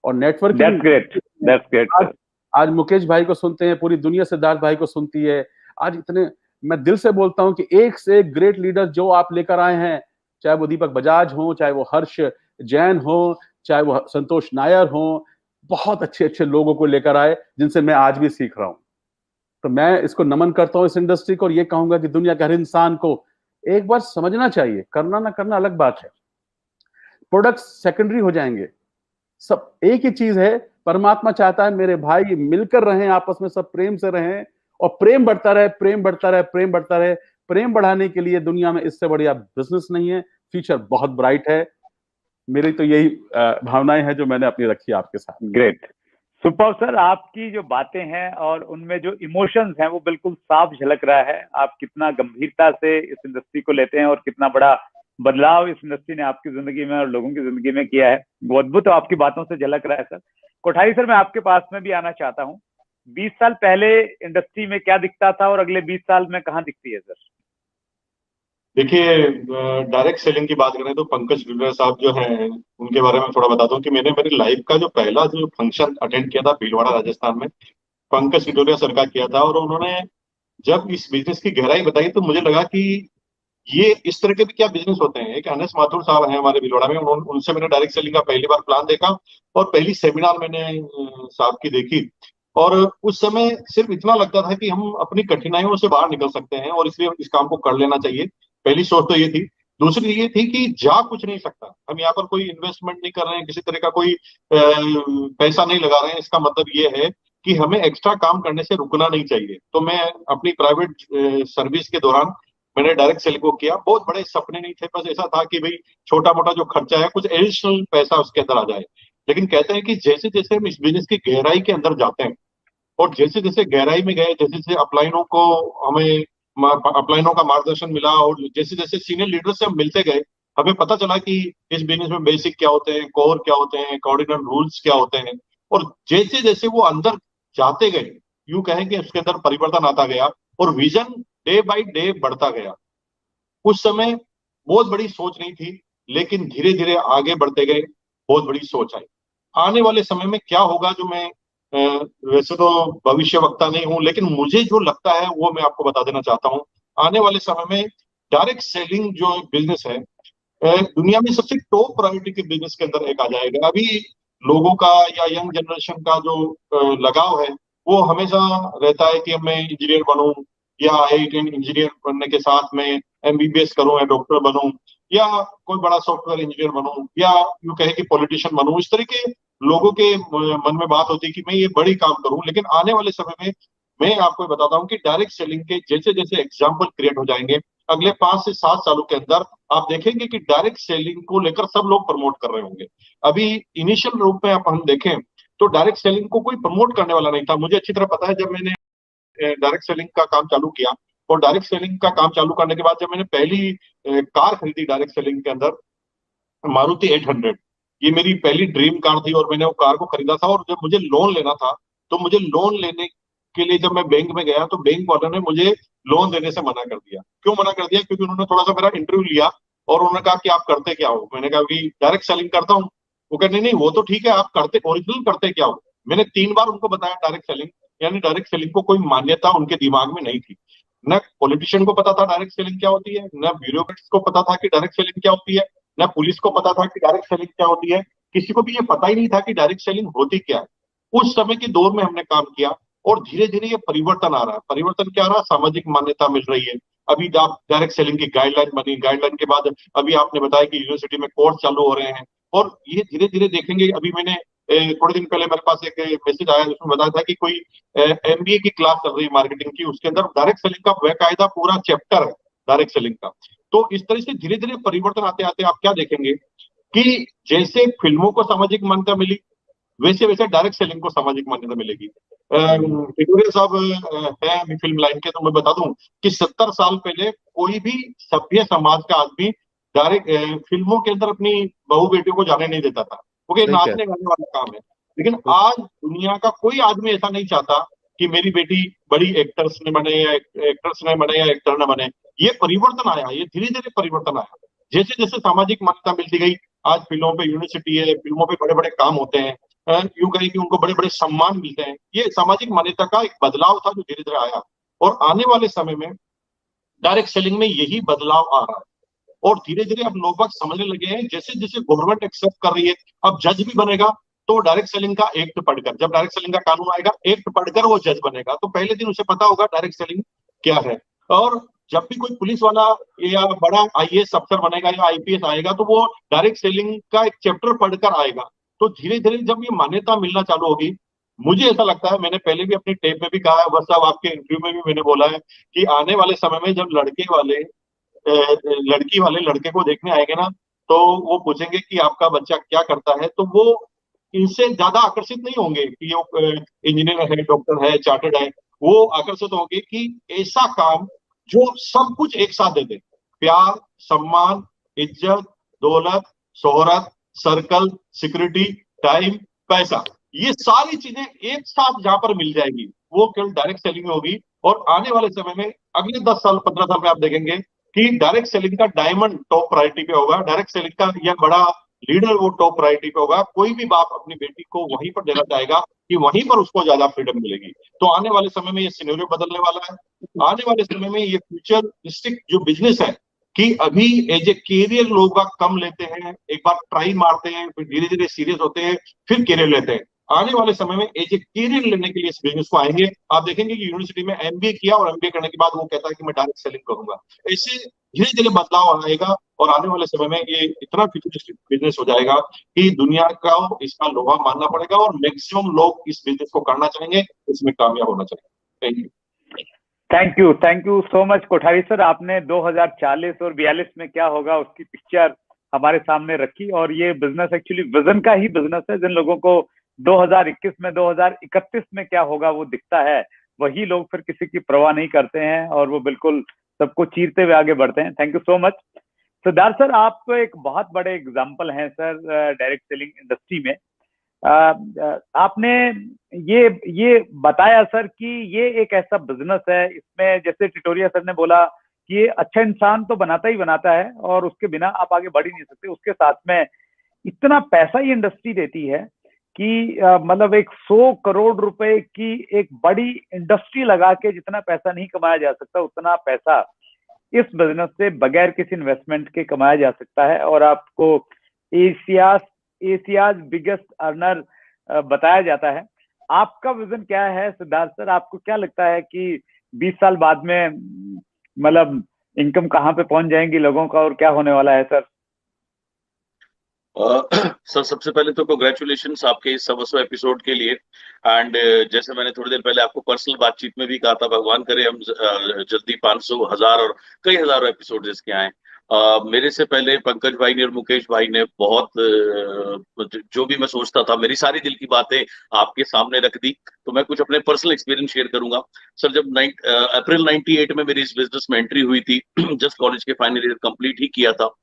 और नेटवर्किंग, दैट्स ग्रेट। आज मुकेश भाई को सुनते हैं, पूरी दुनिया सिद्धार्थ भाई को सुनती है। आज इतने, मैं दिल से बोलता हूं कि एक से एक ग्रेट लीडर जो आप लेकर आए हैं, चाहे वो दीपक बजाज हो, चाहे वो हर्ष जैन हो, चाहे वो संतोष नायर हो, बहुत अच्छे अच्छे लोगों को लेकर आए जिनसे मैं आज भी सीख रहा हूं। तो मैं इसको नमन करता हूं इस इंडस्ट्री को, और ये कहूंगा कि दुनिया के हर इंसान को एक बार समझना चाहिए, करना ना करना अलग बात है, प्रोडक्ट्स सेकेंडरी हो जाएंगे, सब एक ही चीज है। परमात्मा चाहता है मेरे भाई मिलकर रहें, आपस में सब प्रेम से रहें, और प्रेम बढ़ता रहे, प्रेम बढ़ता रहे, प्रेम बढ़ता रहे। प्रेम बढ़ाने के लिए दुनिया में इससे बढ़िया बिजनेस नहीं है, फ्यूचर बहुत ब्राइट है। मेरी तो यही भावनाएं हैं जो मैंने अपनी रखी आपके साथ। ग्रेट, सुपर सर, आपकी जो बातें हैं और उनमें जो इमोशंस हैं वो बिल्कुल साफ झलक रहा है। आप कितना गंभीरता से इस इंडस्ट्री को लेते हैं और कितना बड़ा बदलाव इस इंडस्ट्री ने आपकी जिंदगी में और लोगों की जिंदगी में किया है, वो अद्भुत आपकी बातों से झलक रहा है सर। कोठारी सर, मैं आपके पास में भी आना चाहता हूँ। 20 साल पहले इंडस्ट्री में क्या दिखता था और अगले 20 साल में कहाँ दिखती है सर? देखिए, डायरेक्ट सेलिंग की बात करें तो पंकज डिलोरिया साहब जो हैं, उनके बारे में थोड़ा बता दूं कि मैंने मेरी लाइफ का जो पहला जो फंक्शन अटेंड किया था भीलवाड़ा राजस्थान में, पंकज डिलोरिया सर का किया था। और उन्होंने जब इस बिजनेस की गहराई बताई तो मुझे लगा कि ये इस तरह के भी क्या बिजनेस होते हैं। एक अनस माथुर साहब हैं हमारे भीलवाड़ा में, उनसे मैंने डायरेक्ट सेलिंग का पहली बार प्लान देखा और पहली सेमिनार मैंने साहब की देखी। और उस समय सिर्फ इतना लगता था कि हम अपनी कठिनाइयों से बाहर निकल सकते हैं और इसलिए इस काम को कर लेना चाहिए। पहली सोच तो ये थी। दूसरी ये थी कि जा कुछ नहीं सकता, हम यहाँ पर कोई इन्वेस्टमेंट नहीं कर रहे हैं, किसी तरह का कोई पैसा नहीं लगा रहे हैं। इसका मतलब ये है कि हमें एक्स्ट्रा काम करने से रुकना नहीं चाहिए। तो मैं अपनी प्राइवेट सर्विस के दौरान मैंने डायरेक्ट सेलिंग को किया। बहुत बड़े सपने नहीं थे, बस ऐसा था कि भाई छोटा मोटा जो खर्चा है कुछ एडिशनल पैसा उसके अंदर आ जाए। लेकिन कहते हैं कि जैसे जैसे हम इस बिजनेस की गहराई के अंदर जाते हैं और जैसे जैसे गहराई में गए, जैसे जैसे अपलाइनों को हमें अपलाइनों का मार्गदर्शन मिला और जैसे जैसे सीनियर लीडर से हम मिलते गए, हमें पता चला कि इस बिजनेस में बेसिक क्या होते हैं, कोर क्या होते हैं, कार्डिनल रूल्स क्या होते हैं। और जैसे जैसे वो अंदर जाते गए, यूं कहें कि उसके अंदर परिवर्तन आता गया और विजन डे बाय डे बढ़ता गया। उस समय बहुत बड़ी सोच नहीं थी, लेकिन धीरे धीरे आगे बढ़ते गए, बहुत बड़ी सोच आई। आने वाले समय में क्या होगा, जो मैं वैसे तो भविष्य वक्ता नहीं हूं, लेकिन मुझे जो लगता है वो मैं आपको बता देना चाहता हूं। आने वाले समय में डायरेक्ट सेलिंग जो बिजनेस है दुनिया में सबसे टॉप प्रायोरिटी के बिजनेस के अंदर एक आ जाएगा। अभी लोगों का या यंग जनरेशन का जो लगाव है वो हमेशा रहता है कि अब मैं इंजीनियर बनूं या आईआईटी इंजीनियर बनने के साथ में एमबीबीएस करूं या डॉक्टर बनूं या कोई बड़ा सॉफ्टवेयर इंजीनियर बनूं या यूं कहे कि पॉलिटिशियन बनूं। इस तरह के लोगों के मन में बात होती है कि मैं ये बड़ी काम करूं। लेकिन आने वाले समय में मैं आपको ये बताता हूँ कि डायरेक्ट सेलिंग के जैसे जैसे एग्जाम्पल क्रिएट हो जाएंगे अगले 5 से 7 सालों के अंदर, आप देखेंगे कि डायरेक्ट सेलिंग को लेकर सब लोग प्रमोट कर रहे होंगे। अभी इनिशियल रूप में आप हम देखें तो डायरेक्ट सेलिंग को कोई प्रमोट करने वाला नहीं था। मुझे अच्छी तरह पता है, जब मैंने डायरेक्ट सेलिंग का काम चालू किया और डायरेक्ट सेलिंग का काम चालू करने के बाद जब मैंने पहली कार खरीदी डायरेक्ट सेलिंग के अंदर, मारुति 800, ये मेरी पहली ड्रीम कार थी और मैंने वो कार को खरीदा था। और जब मुझे लोन लेना था तो मुझे लोन लेने के लिए जब मैं बैंक में गया तो बैंक वालों ने मुझे लोन देने से मना कर दिया। क्यों मना कर दिया? क्योंकि उन्होंने थोड़ा सा मेरा इंटरव्यू लिया और उन्होंने कहा कि आप करते क्या हो। मैंने कहा कि डायरेक्ट सेलिंग करता हूँ। वो कहते नहीं नहीं, वो तो ठीक है, आप करते ओरिजिनल करते क्या हो। मैंने 3 बार उनको बताया डायरेक्ट सेलिंग, यानी डायरेक्ट सेलिंग को कोई मान्यता उनके दिमाग में नहीं थी। न पॉलिटिशियन को पता था डायरेक्ट सेलिंग क्या होती है, न ब्यूरोक्रेट्स को पता था कि डायरेक्ट सेलिंग क्या होती है, न पुलिस को पता था कि डायरेक्ट सेलिंग क्या होती है। किसी को भी ये पता ही नहीं था कि डायरेक्ट सेलिंग होती क्या है। उस समय के दौर में हमने काम किया और धीरे धीरे ये परिवर्तन आ रहा है। परिवर्तन क्या आ रहा है? सामाजिक मान्यता मिल रही है। अभी आप डायरेक्ट सेलिंग की गाइडलाइन बनी, गाइडलाइन के बाद अभी आपने बताया कि यूनिवर्सिटी में कोर्स चालू हो रहे हैं और ये धीरे धीरे देखेंगे। अभी मैंने थोड़े दिन पहले मेरे पास एक मैसेज आया जिसमें बताया था कि कोई एमबीए की क्लास चल रही है मार्केटिंग की, उसके अंदर डायरेक्ट सेलिंग का बेकायदा पूरा चैप्टर है डायरेक्ट सेलिंग का। तो इस तरह से धीरे धीरे परिवर्तन आते आते आप क्या देखेंगे कि जैसे फिल्मों को सामाजिक मान्यता मिली वैसे वैसे डायरेक्ट सेलिंग को सामाजिक मान्यता मिलेगी। टिटोरिया साहब है अभी फिल्म लाइन के, तो मैं बता दूं कि 70 साल पहले कोई भी सभ्य समाज का आदमी डायरेक्ट फिल्मों के अंदर अपनी बहू बेटियों को जाने नहीं देता था, क्योंकि नाचने गाने वाला काम है। लेकिन आज दुनिया का कोई आदमी ऐसा नहीं चाहता कि मेरी बेटी बड़ी एक्टर्स ने बने या एक्टर्स ने बने या एक्टर ने बने। ये परिवर्तन आया, ये धीरे धीरे परिवर्तन आया। जैसे जैसे सामाजिक मान्यता मिलती गई, आज फिल्मों पे यूनिवर्सिटी है, फिल्मों पे बड़े बड़े काम होते हैं, यूं कहें कि उनको बड़े बड़े सम्मान मिलते हैं। ये सामाजिक मान्यता का एक बदलाव था जो धीरे धीरे आया और आने वाले समय में डायरेक्ट सेलिंग में यही बदलाव आ रहा है। और धीरे धीरे अब लोग बाग समझने लगे हैं, जैसे जैसे गवर्नमेंट एक्सेप्ट कर रही है, अब जज भी बनेगा तो डायरेक्ट सेलिंग का एक्ट पढ़कर, जब डायरेक्ट सेलिंग का कानून आएगा एक्ट पढ़कर वो जज बनेगा, तो पहले दिन उसे पता होगा डायरेक्ट सेलिंग क्या है। और जब भी कोई पुलिस वाला या बड़ा आईएएस अफसर बनेगा या आईपीएस आएगा तो वो डायरेक्ट सेलिंग का एक चैप्टर पढ़कर आएगा। तो धीरे धीरे जब ये मान्यता मिलना चालू होगी, मुझे ऐसा लगता है, मैंने पहले भी अपनी टेप में भी कहा है, बस अब आपके इंटरव्यू में भी मैंने बोला है कि आने वाले समय में जब लड़की वाले लड़के को देखने आएंगे ना, तो वो पूछेंगे कि आपका बच्चा क्या करता है, तो वो इनसे ज्यादा आकर्षित नहीं होंगे कि वो इंजीनियर है, डॉक्टर है, चार्टर्ड है। वो आकर्षित होंगे कि ऐसा काम जो सब कुछ एक साथ दे दे, प्यार, सम्मान, इज्जत, दौलत, शोहरत, सर्कल, सिक्योरिटी, टाइम, पैसा, ये सारी चीजें एक साथ जहां पर मिल जाएगी, वो केवल डायरेक्ट सेलिंग में होगी। और आने वाले समय में अगले 10 साल 15 साल में आप देखेंगे कि डायरेक्ट सेलिंग का डायमंड टॉप प्रायोरिटी पे होगा, डायरेक्ट सेलिंग का यह बड़ा लीडर वो टॉप प्रायोरिटी पे होगा। कोई भी बाप अपनी बेटी को वहीं पर देना चाहेगा कि वहीं पर उसको ज्यादा फ्रीडम मिलेगी। तो आने वाले समय में ये सिनेरियो बदलने वाला है। आने वाले समय में ये फ्यूचरिस्टिक जो बिजनेस है कि अभी एज ए कैरियर लोग कम लेते हैं, एक बार ट्राई मारते हैं, फिर धीरे धीरे सीरियस होते हैं, फिर कैरियर लेते हैं। आने वाले समय में एज ए कैरियर लेने के लिए इस बिजनेस को आएंगे। आप देखेंगे कि यूनिवर्सिटी में एमबीए किया और एमबीए करने के बाद वो कहता है कि मैं डायरेक्ट सेलिंग करूंगा। ऐसे धीरे धीरे बदलाव आएगा और आने वाले समय में ये इतना फ्यूचरिस्टिक बिजनेस हो जाएगा कि दुनिया का इसका लोहा मानना पड़ेगा और मैक्सिमम लोग इस बिजनेस को करना चाहेंगे, इसमें कामयाब होना चाहेंगे। Thank you. Thank you so much Kothari sir. आपने 2040 और 42 में क्या होगा उसकी पिक्चर हमारे सामने रखी, और ये बिजनेस एक्चुअली विजन का ही बिजनेस है। जिन लोगों को 2021 में 2031 में क्या होगा वो दिखता है, वही लोग फिर किसी की परवाह नहीं करते हैं और वो बिल्कुल सबको चीरते हुए आगे बढ़ते हैं। Thank you so much Siddharth sir. आप तो एक बहुत बड़े एग्जाम्पल हैं सर डायरेक्ट सेलिंग इंडस्ट्री में। आपने ये बताया सर कि ये एक ऐसा बिजनेस है, इसमें जैसे टिटोरिया सर ने बोला कि ये अच्छा इंसान तो बनाता ही बनाता है और उसके बिना आप आगे बढ़ ही नहीं सकते। उसके साथ में इतना पैसा ये इंडस्ट्री देती है कि मतलब एक 100 करोड़ रुपए की एक बड़ी इंडस्ट्री लगा के जितना पैसा नहीं कमाया जा सकता, उतना पैसा इस बिजनेस से बगैर किसी इन्वेस्टमेंट के कमाया जा सकता है। और आपको एशियाज बिगेस्ट अर्नर बताया जाता है। आपका विजन क्या है सिद्धार्थ सर? आपको क्या लगता है कि 20 साल बाद में मतलब इनकम कहाँ पे पहुंच जाएंगी लोगों का और क्या होने वाला है सर? सर सबसे पहले तो कॉन्ग्रेचुलेशंस आपके इस 100वें एपिसोड के लिए। एंड जैसे मैंने थोड़ी देर पहले आपको पर्सनल बातचीत में भी कहा था, भगवान करे हम जल्दी 500, 1000 और कई हजारों एपिसोड इसके आए। मेरे से पहले पंकज भाई ने और मुकेश भाई ने बहुत जो भी मैं सोचता था, मेरी सारी दिल की बातें आपके सामने रख दी। तो मैं कुछ अपने पर्सनल एक्सपीरियंस शेयर करूंगा। सर जब अप्रैल 98 में मेरी इस बिजनेस में एंट्री हुई थी, जस्ट कॉलेज के फाइनल ईयर कंप्लीट ही किया था।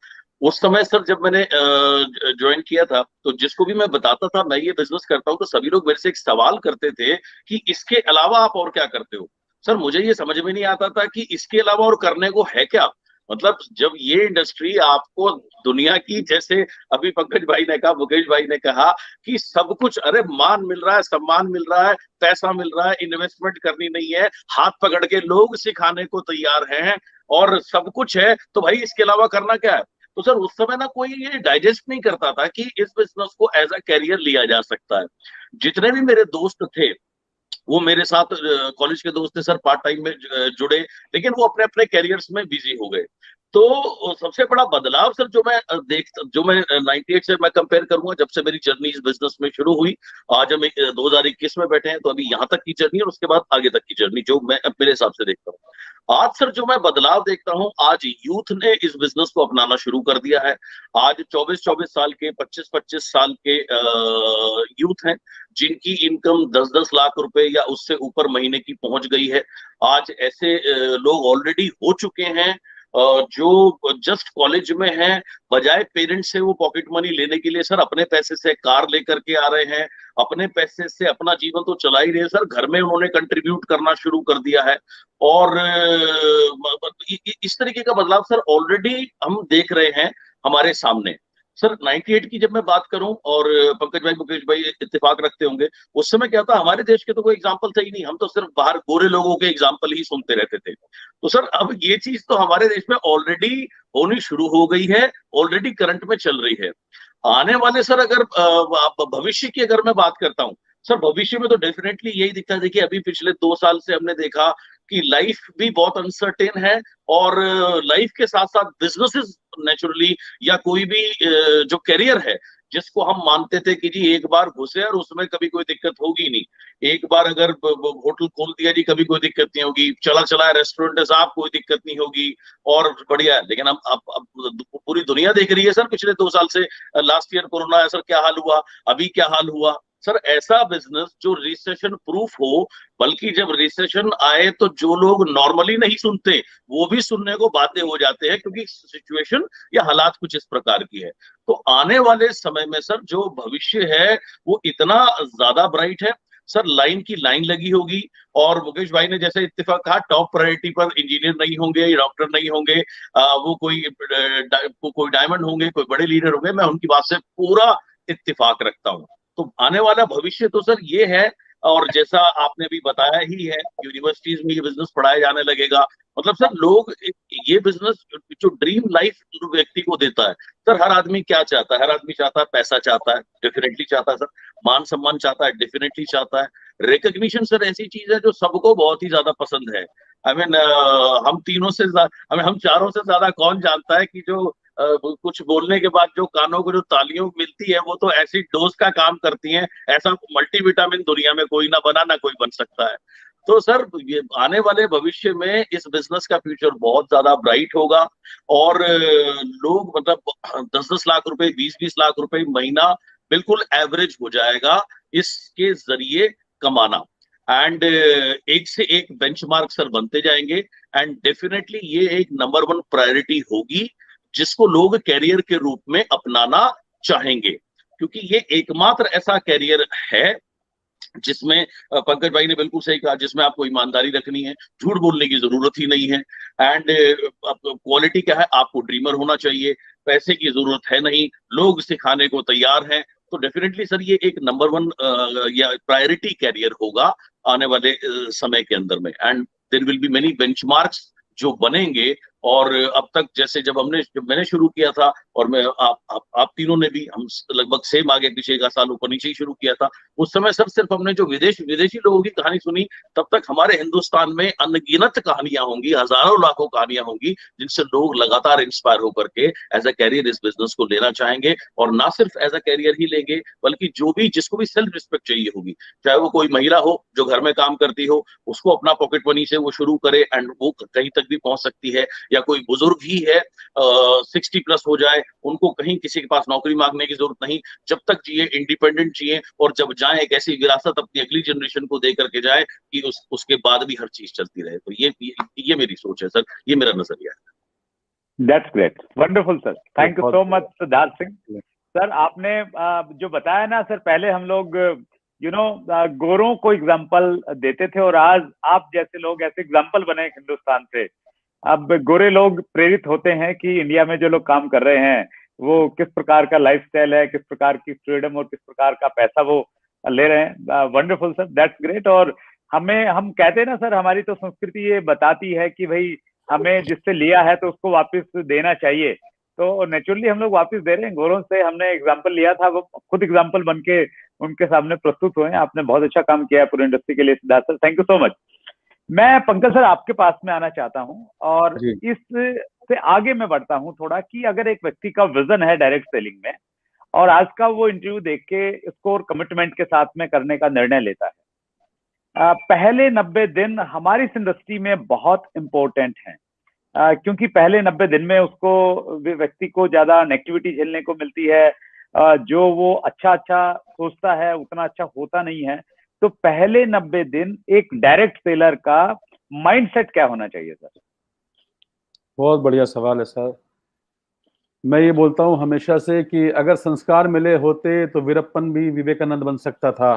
उस समय सर जब मैंने ज्वाइन किया था, तो जिसको भी मैं बताता था मैं ये बिजनेस करता हूँ, तो सभी लोग मेरे से एक सवाल करते थे कि इसके अलावा आप और क्या करते हो। सर मुझे ये समझ में नहीं आता था कि इसके अलावा और करने को है क्या। मतलब जब ये इंडस्ट्री आपको दुनिया की, जैसे अभी पंकज भाई ने कहा, मुकेश भाई ने कहा कि सब कुछ, अरे मान मिल रहा है, सम्मान मिल रहा है, पैसा मिल रहा है, इन्वेस्टमेंट करनी नहीं है, हाथ पकड़ के लोग सिखाने को तैयार हैं और सब कुछ है, तो भाई इसके अलावा करना क्या है। तो सर उस समय ना कोई ये डाइजेस्ट नहीं करता था कि इस बिजनेस को एज अ कैरियर लिया जा सकता है। जितने भी मेरे दोस्त थे वो मेरे साथ कॉलेज के दोस्त थे सर, पार्ट टाइम में जुड़े, लेकिन वो अपने अपने कैरियर्स में बिजी हो गए। तो सबसे बड़ा बदलाव सर जो मैं 98 से मैं कंपेयर करूंगा, जब से मेरी जर्नी इस बिजनेस में शुरू हुई, आज हम 2021 में बैठे हैं, तो अभी यहाँ तक की जर्नी और उसके बाद आगे तक की जर्नी जो मैं मेरे हिसाब से देखता हूँ। आज सर जो मैं बदलाव देखता हूँ, आज यूथ ने इस बिजनेस को अपनाना शुरू कर दिया है। आज 24-24 साल के, 25-25 साल के यूथ हैं जिनकी इनकम 10-10 लाख रुपए या उससे ऊपर महीने की पहुंच गई है। आज ऐसे लोग ऑलरेडी हो चुके हैं जो जस्ट कॉलेज में हैं, बजाय पेरेंट्स से वो पॉकेट मनी लेने के लिए सर अपने पैसे से कार लेकर के आ रहे हैं, अपने पैसे से अपना जीवन तो चला ही रहे हैं सर, घर में उन्होंने कंट्रीब्यूट करना शुरू कर दिया है। और इस तरीके का बदलाव सर ऑलरेडी हम देख रहे हैं हमारे सामने। सर 98 की जब मैं बात करूं, और पंकज भाई मुकेश भाई इत्तेफाक रखते होंगे, उस समय क्या था, हमारे देश के तो कोई एग्जाम्पल था ही नहीं, हम तो सिर्फ बाहर गोरे लोगों के एग्जाम्पल ही सुनते रहते थे। तो सर अब ये चीज तो हमारे देश में ऑलरेडी होनी शुरू हो गई है, ऑलरेडी करंट में चल रही है। आने वाले सर अगर भविष्य की अगर मैं बात करता हूँ सर, भविष्य में तो डेफिनेटली यही दिखता है। देखिए अभी पिछले 2 साल से हमने देखा कि लाइफ भी बहुत अनसर्टेन है, और लाइफ के साथ साथ बिजनेसेस नेचुरली, या कोई भी जो करियर है जिसको हम मानते थे कि जी एक बार घुसे और उसमें कभी कोई दिक्कत होगी नहीं, एक बार अगर होटल खोल दिया जी कभी कोई दिक्कत नहीं होगी, चला चला रेस्टोरेंट है साहब कोई दिक्कत नहीं होगी, और बढ़िया है। लेकिन अब पूरी दुनिया देख रही है सर पिछले 2 साल से, लास्ट ईयर कोरोना है सर, क्या हाल हुआ, अभी क्या हाल हुआ। सर ऐसा बिजनेस जो रिसेशन प्रूफ हो, बल्कि जब रिसेशन आए तो जो लोग नॉर्मली नहीं सुनते वो भी सुनने को बाध्य हो जाते हैं, क्योंकि सिचुएशन या हालात कुछ इस प्रकार की है। तो आने वाले समय में सर जो भविष्य है वो इतना ज्यादा ब्राइट है सर, लाइन की लाइन लगी होगी। और मुकेश भाई ने जैसे इत्तेफाक कहा, टॉप प्रायोरिटी पर इंजीनियर नहीं होंगे, डॉक्टर नहीं होंगे, वो कोई डायमंड होंगे, कोई बड़े लीडर होंगे, मैं उनकी बात से पूरा इत्तेफाक रखता हूँ। तो आने वाला भविष्य तो सर ये है, और जैसा आपने भी बताया ही है, यूनिवर्सिटीज में ये बिजनेस पढ़ाया जाने लगेगा। मतलब सर लोग ये बिजनेस जो ड्रीम लाइफ व्यक्ति को देता है सर, हर आदमी क्या चाहता है, हर आदमी चाहता है, पैसा चाहता है, डेफिनेटली चाहता है सर, मान सम्मान चाहता है, डेफिनेटली चाहता है, रिकग्निशन सर ऐसी चीज है जो सबको बहुत ही ज्यादा पसंद है। आई मीन हम चारों से ज्यादा कौन जानता है कि जो कुछ बोलने के बाद जो कानों को जो तालियों मिलती है वो तो ऐसी डोज का काम करती हैं, ऐसा मल्टीविटामिन दुनिया में कोई ना बना, ना कोई बन सकता है। तो सर ये आने वाले भविष्य में इस बिजनेस का फ्यूचर बहुत ज्यादा ब्राइट होगा, और लोग मतलब 10-10 लाख रुपए, 20-20 लाख रुपए महीना बिल्कुल एवरेज हो जाएगा इसके जरिए कमाना। एंड एक से एक बेंचमार्क सर बनते जाएंगे, एंड डेफिनेटली ये एक नंबर 1 प्रायोरिटी होगी जिसको लोग कैरियर के रूप में अपनाना चाहेंगे, क्योंकि ये एकमात्र ऐसा कैरियर है जिसमें पंकज भाई ने बिल्कुल सही कहा, जिसमें आपको ईमानदारी रखनी है, झूठ बोलने की जरूरत ही नहीं है। एंड क्वालिटी क्या है, आपको ड्रीमर होना चाहिए, पैसे की जरूरत है नहीं, लोग सिखाने को तैयार हैं। तो डेफिनेटली सर ये एक नंबर 1 या प्रायोरिटी कैरियर होगा आने वाले समय के अंदर में, and there will be many benchmarks जो बनेंगे, और अब तक जैसे जब मैंने शुरू किया था, और मैं आप तीनों ने भी, हम लगभग सेम आगे पीछे का साल ऊपर नीचे ही शुरू किया था। उस समय सर सिर्फ हमने जो विदेशी लोगों की कहानी सुनी, तब तक हमारे हिंदुस्तान में अनगिनत कहानियां होंगी, हजारों लाखों कहानियां होंगी, जिनसे लोग लगातार इंस्पायर होकर के एज अ कैरियर इस बिजनेस को लेना चाहेंगे। और ना सिर्फ एज अ कैरियर ही लेंगे, बल्कि जिसको भी सेल्फ रिस्पेक्ट चाहिए होगी, चाहे वो कोई महिला हो जो घर में काम करती हो, उसको अपना पॉकेट मनी से वो शुरू करे एंड वो कहीं तक भी पहुंच सकती है, या कोई बुजुर्ग ही है 60+ हो जाए, उनको कहीं किसी के पास नौकरी मांगने की जरूरत नहीं, जब तक जिए इंडिपेंडेंट जिए, और जब जाए एक ऐसी विरासत अपनी अगली जनरेशन को दे करके जाए कि उसके बाद भी हर चीज चलती रहे। तो ये मेरी सोच है सर, ये मेरा नजरिया है। That's great, wonderful sir, thank you so much Siddharth Singh. Sir आपने जो बताया ना सर, पहले हम लोग गोरों को एग्जाम्पल देते थे, और आज आप जैसे लोग ऐसे एग्जाम्पल बने हिंदुस्तान से। अब गोरे लोग प्रेरित होते हैं कि इंडिया में जो लोग काम कर रहे हैं वो किस प्रकार का लाइफस्टाइल है, किस प्रकार की फ्रीडम और किस प्रकार का पैसा वो ले रहे हैं। Wonderful sir, that's great. और हम कहते हैं ना सर, हमारी तो संस्कृति ये बताती है कि भाई हमें जिससे लिया है तो उसको वापस देना चाहिए। तो नेचुरली हम लोग वापस दे रहे हैं। गोरों से हमने एग्जाम्पल लिया था, वो खुद एग्जाम्पल बन के उनके सामने प्रस्तुत हुए हैं। आपने बहुत अच्छा काम किया है पूरी इंडस्ट्री के लिए Siddharth sir, thank you so much. मैं पंकज सर आपके पास में आना चाहता हूं, और इस से आगे मैं बढ़ता हूं थोड़ा, कि अगर एक व्यक्ति का विजन है डायरेक्ट सेलिंग में, और आज का वो इंटरव्यू देख के इसको कमिटमेंट के साथ में करने का निर्णय लेता है, पहले 90 दिन हमारी इस इंडस्ट्री में बहुत इंपॉर्टेंट हैं, क्योंकि पहले 90 दिन में उसको व्यक्ति को ज्यादा नेगेटिविटी झेलने को मिलती है, जो वो अच्छा सोचता है उतना अच्छा होता नहीं है। तो पहले 90 दिन एक डायरेक्ट सेलर का माइंडसेट क्या होना चाहिए सर? बहुत बढ़िया सवाल है सर। मैं ये बोलता हूँ हमेशा से कि अगर संस्कार मिले होते तो वीरप्पन भी विवेकानंद बन सकता था।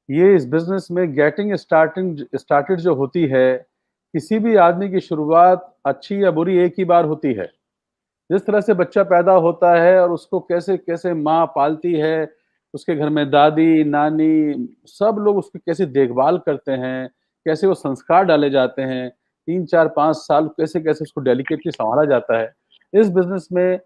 ये इस बिजनेस में गेटिंग स्टार्टेड जो होती है, किसी भी आदमी की शुरुआत अच्छी या बुरी एक ही बार होती है। जिस तरह से बच्चा पैदा होता है और उसको कैसे कैसे माँ पालती है, उसके घर में दादी नानी सब लोग उसकी कैसे देखभाल करते हैं, कैसे वो संस्कार डाले जाते हैं, 3 4 5 साल कैसे कैसे उसको डेलिकेटली संभाला जाता है। इस बिजनेस में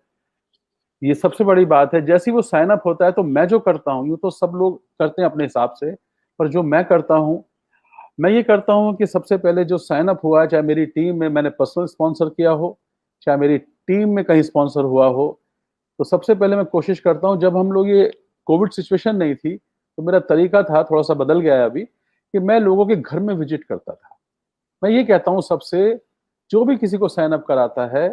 ये सबसे बड़ी बात है। जैसे ही वो साइन अप होता है, तो मैं जो करता हूँ, यूँ तो सब लोग करते हैं अपने हिसाब से, पर जो मैं करता हूँ, मैं ये करता हूँ कि सबसे पहले जो साइन अप हुआ है, चाहे मेरी टीम में मैंने पर्सनल स्पॉन्सर किया हो, चाहे मेरी टीम में कहीं स्पॉन्सर हुआ हो, तो सबसे पहले मैं कोशिश करता हूँ, जब हम लोग ये कोविड सिचुएशन नहीं थी, तो मेरा तरीका था, थोड़ा सा बदल गया है अभी, कि मैं लोगों के घर में विजिट करता था। मैं ये कहता हूँ सबसे, जो भी किसी को साइन अप कराता है,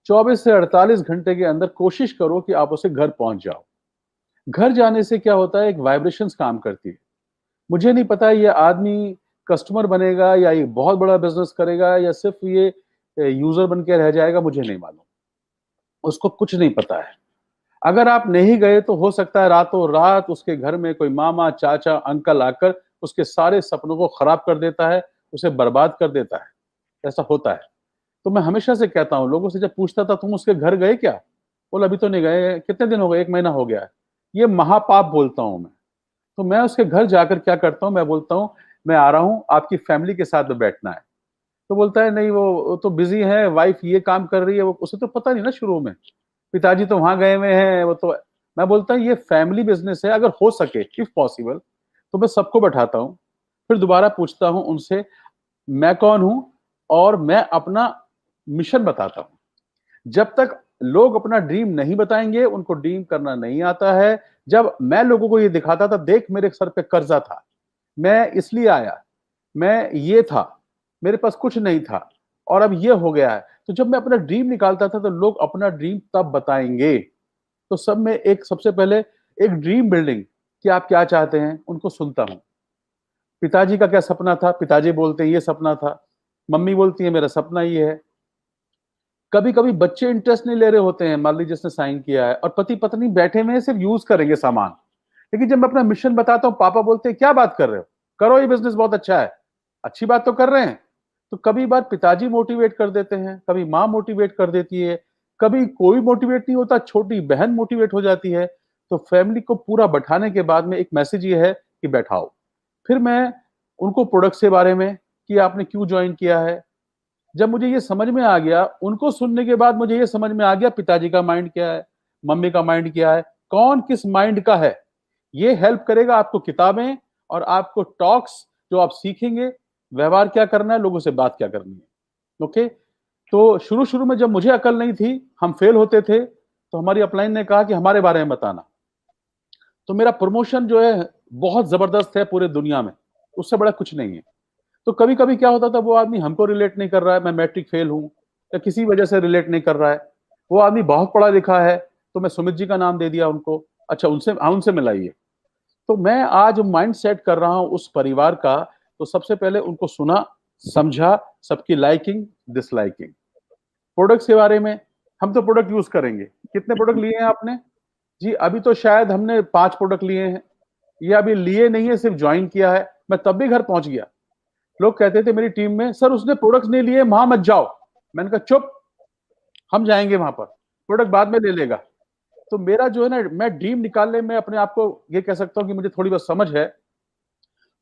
24 से 48 घंटे के अंदर कोशिश करो कि आप उसे घर पहुंच जाओ। घर जाने से क्या होता है, एक वाइब्रेशंस काम करती है। मुझे नहीं पता ये आदमी कस्टमर बनेगा या ये बहुत बड़ा बिजनेस करेगा या सिर्फ ये यूजर बन के रह जाएगा, मुझे नहीं मालूम, उसको कुछ नहीं पता है। अगर आप नहीं गए तो हो सकता है रातों रात उसके घर में कोई मामा चाचा अंकल आकर उसके सारे सपनों को खराब कर देता है, उसे बर्बाद कर देता है। ऐसा होता है। तो मैं हमेशा से कहता हूँ लोगों से, जब पूछता था तुम उसके घर गए क्या, बोला अभी तो नहीं गए। कितने दिन हो गए? 1 महीना हो गया है। ये महापाप बोलता हूँ मैं। तो मैं उसके घर जाकर क्या करता हूँ, मैं बोलता हूँ मैं आ रहा हूँ, आपकी फैमिली के साथ में बैठना है। तो बोलता है नहीं, वो तो बिजी है, वाइफ ये काम कर रही है, वो उसे तो पता नहीं ना शुरू में, पिताजी तो वहां गए हुए हैं, वो तो। मैं बोलता हूँ ये फैमिली बिजनेस है, अगर हो सके इफ पॉसिबल तो मैं सबको बैठाता हूँ, फिर दोबारा पूछता हूँ उनसे मैं कौन हूं और मैं अपना मिशन बताता हूं। जब तक लोग अपना ड्रीम नहीं बताएंगे, उनको ड्रीम करना नहीं आता है। जब मैं लोगों को ये दिखाता था, देख मेरे सर पे कर्जा था, मैं इसलिए आया, मैं ये था, मेरे पास कुछ नहीं था और अब ये हो गया है, तो जब मैं अपना ड्रीम निकालता था तो लोग अपना ड्रीम तब बताएंगे। तो सब में एक सबसे पहले एक ड्रीम बिल्डिंग कि आप क्या चाहते हैं, उनको सुनता हूं। पिताजी का क्या सपना था, पिताजी बोलते हैं ये सपना था, मम्मी बोलती है मेरा सपना ये है। कभी कभी बच्चे इंटरेस्ट नहीं ले रहे होते हैं, मान लीजिए जिसने साइन किया है और पति पत्नी बैठे में सिर्फ यूज करेंगे सामान, लेकिन जब मैं अपना मिशन बताता हूँ, पापा बोलते हैं क्या बात कर रहे हो, करो ये बिजनेस बहुत अच्छा है, अच्छी बात तो कर रहे हैं। तो कभी बार पिताजी मोटिवेट कर देते हैं, कभी माँ मोटिवेट कर देती है, कभी कोई मोटिवेट नहीं होता, छोटी बहन मोटिवेट हो जाती है। तो फैमिली को पूरा बैठाने के बाद में एक मैसेज ये है कि बैठाओ। फिर मैं उनको प्रोडक्ट के बारे में कि आपने क्यों ज्वाइन किया है, जब मुझे ये समझ में आ गया, उनको सुनने के बाद मुझे ये समझ में आ गया पिताजी का माइंड क्या है, मम्मी का माइंड क्या है, कौन किस माइंड का है। ये हेल्प करेगा आपको किताबें और आपको टॉक्स जो आप सीखेंगे, व्यवहार क्या करना है, लोगों से बात क्या करनी है। ओके, तो शुरू शुरू में जब मुझे अकल नहीं थी, हम फेल होते थे, तो हमारी अपलाइन ने कहा कि हमारे बारे में बताना। तो मेरा प्रमोशन जो है बहुत जबरदस्त है पूरे दुनिया में, उससे बड़ा कुछ नहीं है। तो कभी कभी क्या होता था, वो आदमी हमको रिलेट नहीं कर रहा है, मैं मैट्रिक फेल हूं या किसी वजह से रिलेट नहीं कर रहा है, वो आदमी बहुत पढ़ा लिखा है, तो मैं सुमित जी का नाम दे दिया उनको, अच्छा उनसे मिलाइए। तो मैं आज माइंड सेट कर रहा हूं उस परिवार का, तो सबसे पहले उनको सुना, समझा, सबकी लाइकिंग डिसलाइकिंग। प्रोडक्ट्स के बारे में, हम तो प्रोडक्ट यूज करेंगे। कितने प्रोडक्ट लिए हैं आपने? जी अभी तो शायद हमने 5 प्रोडक्ट लिए हैं, ये अभी लिए नहीं है, सिर्फ ज्वाइन किया है। मैं तब भी घर पहुंच गया। लोग कहते थे मेरी टीम में, सर उसने प्रोडक्ट्स नहीं लिए, वहां मत जाओ। मैंने कहा चुप, हम जाएंगे वहां पर, प्रोडक्ट बाद में ले लेगा। तो मेरा जो है ना, मैं ड्रीम निकालने में अपने आप को ये कह सकता हूं कि मुझे थोड़ी बहुत समझ है।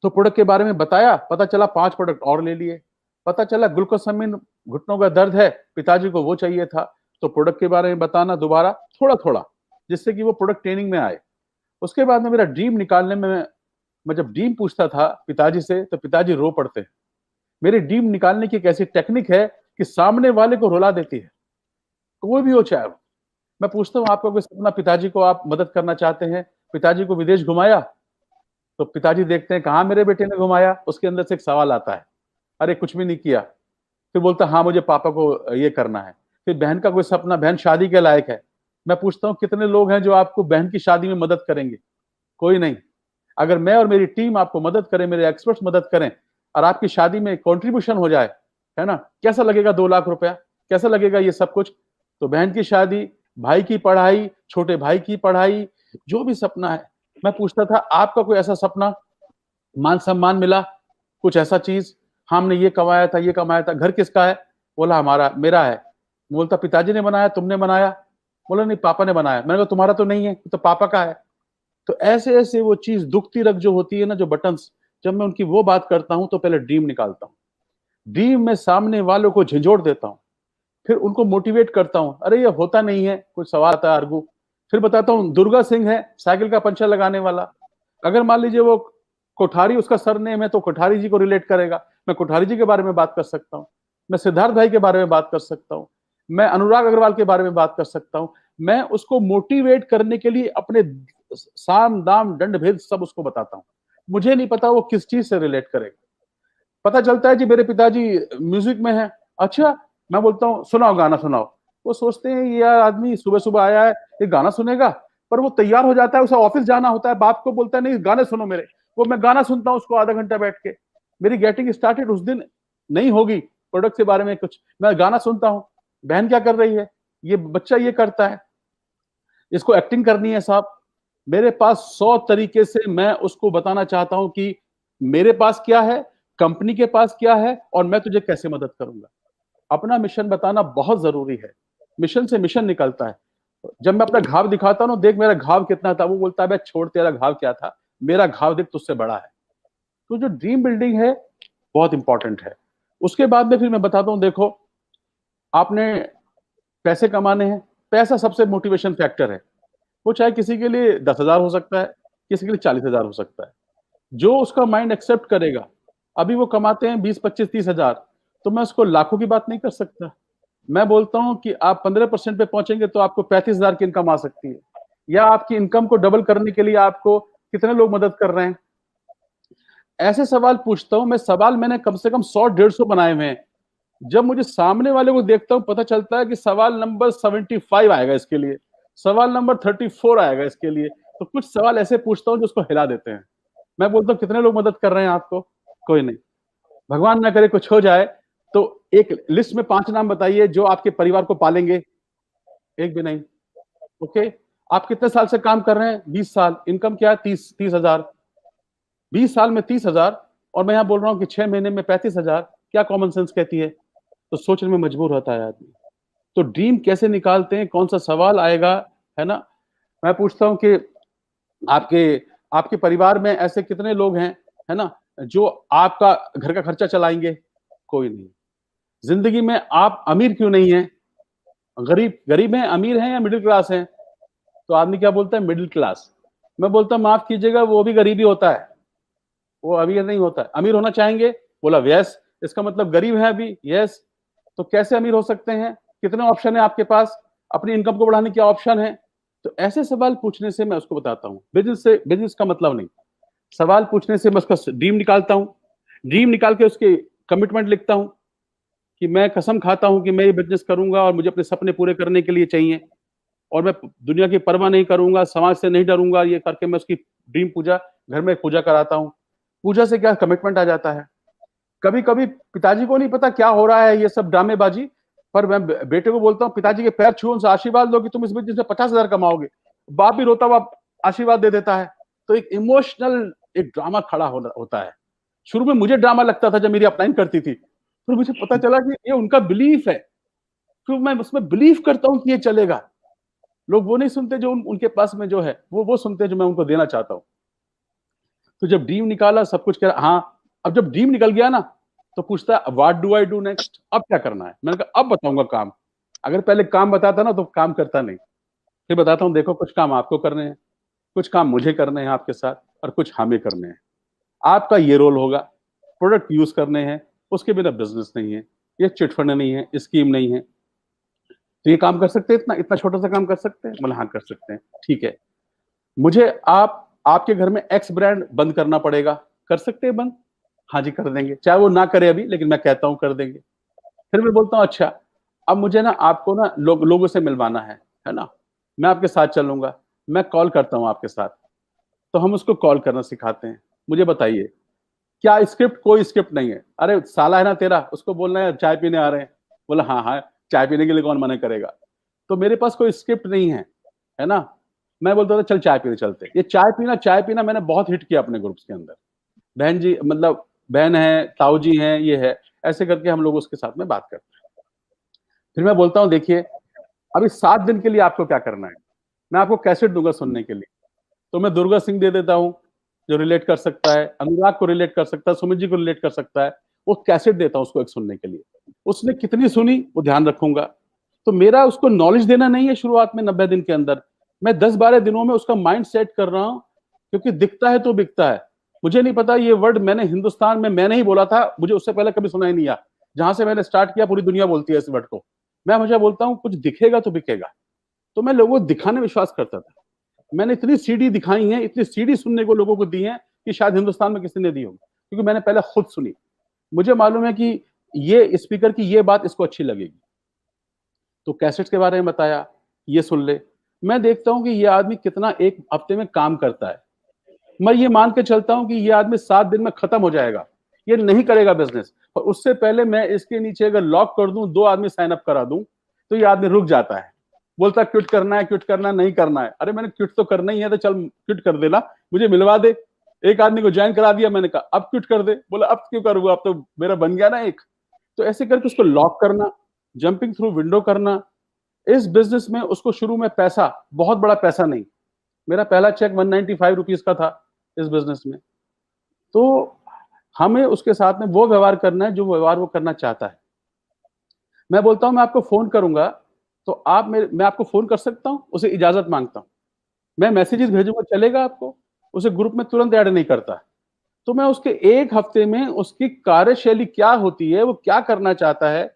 तो प्रोडक्ट के बारे में बताया, पता चला 5 प्रोडक्ट और ले लिए। पता चला ग्लूकोसामिन, घुटनों का दर्द है, पिताजी को वो चाहिए था, तो प्रोडक्ट के बारे में बताना दोबारा थोड़ा थोड़ा, जिससे कि वो प्रोडक्ट ट्रेनिंग में आए। उसके बाद में मेरा ड्रीम निकालने में, मैं जब ड्रीम पूछता था पिताजी से, तो पिताजी रो पड़ते हैं। मेरी ड्रीम निकालने की एक ऐसी टेक्निक है कि सामने वाले को रुला देती है, कोई भी हो चाहे वो। मैं पूछता हूँ आपका कोई सपना, पिताजी को आप मदद करना चाहते हैं, पिताजी को विदेश घुमाया? तो पिताजी देखते हैं कहाँ मेरे बेटे ने घुमाया, उसके अंदर से एक सवाल आता है, अरे कुछ भी नहीं किया। फिर बोलता हाँ मुझे पापा को ये करना है। फिर बहन का कोई सपना, बहन शादी के लायक है। मैं पूछता हूँ कितने लोग हैं जो आपको बहन की शादी में मदद करेंगे? कोई नहीं। अगर मैं और मेरी टीम आपको मदद करें, मेरे एक्सपर्ट्स मदद करें, और आपकी शादी में कंट्रीब्यूशन हो जाए, है ना, कैसा लगेगा 2 लाख रुपया, कैसा लगेगा ये सब कुछ। तो बहन की शादी, भाई की पढ़ाई, छोटे भाई की पढ़ाई, जो भी सपना है। मैं पूछता था आपका कोई ऐसा सपना, मान सम्मान मिला, कुछ ऐसा चीज, हमने ये कमाया था, ये कमाया था, घर किसका है? बोला हमारा, मेरा है। बोलता पिताजी ने बनाया, तुमने बनाया? बोला नहीं पापा ने बनाया। मैंने कहा तुम्हारा तो नहीं है, तो पापा का है। तो ऐसे ऐसे वो चीज दुखती रख जो होती है ना, जो बटन्स, जब मैं उनकी वो बात करता हूं तो पहले ड्रीम निकालता हूं। ड्रीम में सामने वालों को झंझोड़ देता हूं, फिर उनको मोटिवेट करता हूं, अरे ये होता नहीं है, कुछ सवाल आता है आर्गू। फिर बताता हूं दुर्गा सिंह है साइकिल का पंचर लगाने वाला, अगर मान लीजिए वो कोठारी उसका सरनेम है, तो कोठारी जी को रिलेट करेगा, मैं कोठारी जी के बारे में बात कर सकता हूं, मैं सिद्धार्थ भाई के बारे में बात कर सकता हूं, मैं अनुराग अग्रवाल के बारे में बात कर सकता हूं। मैं उसको मोटिवेट करने के लिए अपने साम दाम दंड भेद सब उसको बताता हूं। मुझे नहीं पता वो किस चीज से रिलेट करेगा। पता चलता है जी मेरे पिताजी म्यूजिक में है, अच्छा, मैं बोलता हूँ सुनाओ गाना सुनाओ। वो सोचते हैं ये आदमी सुबह सुबह आया है, ये गाना सुनेगा, पर वो तैयार हो जाता है, उसे ऑफिस जाना होता है, बाप को बोलता है नहीं गाने सुनो मेरे। वो मैं गाना सुनता हूँ उसको आधा घंटा बैठ के, मेरी गेटिंग स्टार्टेड उस दिन नहीं होगी प्रोडक्ट के बारे में कुछ, मैं गाना सुनता हूँ। बहन क्या कर रही है, ये बच्चा ये करता है, इसको एक्टिंग करनी है साहब। मेरे पास 100 तरीके से मैं उसको बताना चाहता हूं कि मेरे पास क्या है, कंपनी के पास क्या है, और मैं तुझे कैसे मदद करूंगा। अपना मिशन बताना बहुत जरूरी है, मिशन से मिशन निकलता है। जब मैं अपना घाव दिखाता हूं, देख मेरा घाव कितना था, वो बोलता है छोड़ तेरा घाव क्या था, मेरा घाव देख तुझसे बड़ा है। तो जो ड्रीम बिल्डिंग है बहुत इंपॉर्टेंट है। उसके बाद में फिर मैं बताता हूं, देखो आपने पैसे कमाने हैं, पैसा सबसे मोटिवेशन फैक्टर है। वो चाहे किसी के लिए 10,000 हो सकता है, किसी के लिए 40,000 हो सकता है, जो उसका माइंड एक्सेप्ट करेगा। अभी वो कमाते हैं 20, 25, 30,000, तो मैं उसको लाखों की बात नहीं कर सकता। मैं बोलता हूं कि आप 15% पे पहुंचेंगे तो आपको 35,000 की इनकम आ सकती है, या आपकी इनकम को डबल करने के लिए आपको कितने लोग मदद कर रहे हैं। ऐसे सवाल पूछता हूं मैं, सवाल मैंने कम से कम 100-150 बनाए हुए हैं। जब मुझे सामने वाले को देखता हूं, पता चलता है कि सवाल नंबर 75 आएगा इसके लिए, सवाल नंबर 34 आएगा इसके लिए। तो कुछ सवाल ऐसे पूछता हूं जो उसको हिला देते हैं। मैं बोलता हूं कितने लोग मदद कर रहे हैं आपको? कोई नहीं। भगवान ना करे कुछ हो जाए तो एक लिस्ट में 5 नाम बताइए जो आपके परिवार को पालेंगे। एक भी नहीं। ओके, आप कितने साल से काम कर रहे हैं? 20 साल। इनकम क्या है? 30,000। 20 साल में 30,000, और मैं यहां बोल रहा हूं कि 6 महीने में 35,000। क्या कॉमन सेंस कहती है? तो सोचने में मजबूर होता है आदमी। तो ड्रीम कैसे निकालते हैं, कौन सा सवाल आएगा, है ना। मैं पूछता हूं कि आपके आपके परिवार में ऐसे कितने लोग हैं, है ना, जो आपका घर का खर्चा चलाएंगे? कोई नहीं। जिंदगी में आप अमीर क्यों नहीं हैं? गरीब हैं, अमीर हैं या मिडिल क्लास हैं? तो आदमी क्या बोलता है? Middle class. मैं बोलता हूं माफ कीजिएगा, वो भी गरीबी होता है, वो अमीर नहीं होता है। अमीर होना चाहेंगे? बोला यस। इसका मतलब गरीब है अभी? यस। तो कैसे अमीर हो सकते हैं? कितने ऑप्शन है आपके पास? अपनी इनकम को बढ़ाने के ऑप्शन है? तो ऐसे सवाल पूछने से मैं उसको बताता हूँ। बिजनेस का मतलब नहीं, सवाल पूछने से मैं उसका ड्रीम निकालता हूँ, ड्रीम निकाल के उसके कमिटमेंट लिखता हूँ कि मैं कसम खाता हूं कि मैं ये बिजनेस करूंगा और मुझे अपने सपने पूरे करने के लिए चाहिए, और मैं दुनिया की परवाह नहीं करूंगा, समाज से नहीं डरूंगा। ये करके मैं उसकी ड्रीम पूजा, घर में पूजा कराता हूँ। पूजा से क्या कमिटमेंट आ जाता है। कभी कभी पिताजी को नहीं पता क्या हो रहा है, ये सब ड्रामेबाजी, पर मैं बेटे को बोलता हूँ पिताजी के पैर छू, उनसे आशीर्वाद लो कि तुम इस बिजनेस में 50,000 कमाओगे। बाप भी रोता हुआ आशीर्वाद दे देता है। तो एक इमोशनल एक ड्रामा खड़ा होता है। शुरू में मुझे ड्रामा लगता था जब मेरी अपलाइन करती थी, फिर मुझे पता चला कि ये उनका बिलीफ है, क्योंकि मैं उसमें बिलीव करता हूं कि ये चलेगा। लोग वो नहीं सुनते जो उनके पास में जो है, वो सुनते जो मैं उनको देना चाहता हूं। तो जब ड्रीम निकाला, सब कुछ कह रहा, हाँ। अब जब ड्रीम निकल गया ना, तो पूछता है what do I do next, अब क्या करना है? मैंने कहा अब बताऊंगा काम। अगर पहले काम बताता ना तो काम करता नहीं। फिर बताता हूँ देखो, कुछ काम आपको करने हैं, कुछ काम मुझे करने हैं आपके साथ, और कुछ हमें करने हैं। आपका ये रोल होगा, प्रोडक्ट यूज करने हैं, उसके बिना बिजनेस नहीं है, ये चिटफंड नहीं है, स्कीम नहीं है। तो ये काम कर सकते हैं, इतना इतना छोटा सा काम कर सकते हैं? बोले हाँ कर सकते हैं। ठीक है, मुझे आपके घर में एक्स ब्रांड बंद करना पड़ेगा, कर सकते हैं बंद? हाँ जी कर देंगे, चाहे वो ना करे अभी, लेकिन मैं कहता हूं कर देंगे। फिर मैं बोलता हूं अच्छा, अब मुझे ना आपको ना लोगों से मिलवाना है ना, मैं आपके साथ चलूंगा, मैं कॉल करता हूं आपके साथ। तो हम उसको कॉल करना सिखाते हैं। मुझे बताइए, क्या स्क्रिप्ट? कोई स्क्रिप्ट नहीं है। अरे साला है ना तेरा, उसको बोलना है चाय पीने आ रहे हैं। बोला हाँ हाँ, चाय पीने के लिए कौन मना करेगा। तो मेरे पास कोई स्क्रिप्ट नहीं है ना। मैं बोलता था चल चाय पीने चलते। ये चाय पीना मैंने बहुत हिट किया अपने ग्रुप्स के अंदर। बहन जी, मतलब बहन है, ताऊ जी हैं, ये है, ऐसे करके हम लोग उसके साथ में बात करते हैं। फिर मैं बोलता हूँ देखिए, अभी 7 दिन के लिए आपको क्या करना है, मैं आपको कैसेट दूंगा सुनने के लिए। तो मैं दुर्गा सिंह दे देता हूँ, जो रिलेट कर सकता है, अनुराग को रिलेट कर सकता है, सुमित जी को रिलेट कर सकता है। वो कैसेट देता हूँ उसको एक सुनने के लिए। उसने कितनी सुनी वो ध्यान रखूंगा। तो मेरा उसको नॉलेज देना नहीं है शुरुआत में 90 दिन के अंदर, मैं 10-12 दिनों में उसका माइंड सेट कर रहा हूँ। क्योंकि दिखता है तो बिकता है। मुझे नहीं पता ये वर्ड मैंने हिंदुस्तान में मैंने ही बोला था, मुझे उससे पहले कभी सुना ही नहीं। जहां से मैंने स्टार्ट किया पूरी दुनिया बोलती है इस वर्ड को। मैं हमेशा बोलता हूँ कुछ दिखेगा तो बिकेगा। तो मैं लोगों को दिखाने विश्वास करता था। मैंने इतनी सीडी दिखाई है, इतनी सीडी सुनने को लोगों को दी है कि शायद हिंदुस्तान में किसी ने दी होगी, क्योंकि मैंने पहले खुद सुनी। मुझे मालूम है कि ये स्पीकर की ये बात इसको अच्छी लगेगी। तो कैसेट्स के बारे में बताया, ये सुन ले। मैं देखता हूं कि ये आदमी कितना एक हफ्ते में काम करता है। मैं ये मान के चलता हूं कि ये आदमी 7 दिन में खत्म हो जाएगा, ये नहीं करेगा बिजनेस। और उससे पहले मैं इसके नीचे अगर लॉक कर दूं, 2 आदमी साइन अप करा दूं, तो ये आदमी रुक जाता है, बोलता है क्विट करना है, क्विट करना नहीं करना है। अरे मैंने क्विट तो करना ही है, तो चल क्विट कर देना, मुझे मिलवा दे। एक आदमी को ज्वाइन करा दिया, मैंने कहा अब क्विट कर दे। बोला अब क्यों करूंगा, अब तो मेरा बन गया ना एक। तो ऐसे करके उसको लॉक करना, जंपिंग थ्रू विंडो करना। इस बिजनेस में उसको शुरू में पैसा, बहुत बड़ा पैसा नहीं, मेरा पहला चेक 195 रुपीज का था इस बिजनेस में। तो हमें उसके साथ में वो व्यवहार करना है जो व्यवहार वो करना चाहता है। मैं बोलता हूं मैं आपको फोन करूंगा, तो मैं आपको फोन कर सकता हूं, उसे इजाजत मांगता हूं। मैं मैसेजेस भेजूंगा, चलेगा आपको? उसे ग्रुप में तुरंत ऐड नहीं करता। तो मैं उसके 1 हफ्ते में उसकी कार्यशैली क्या होती है, वो क्या करना चाहता है,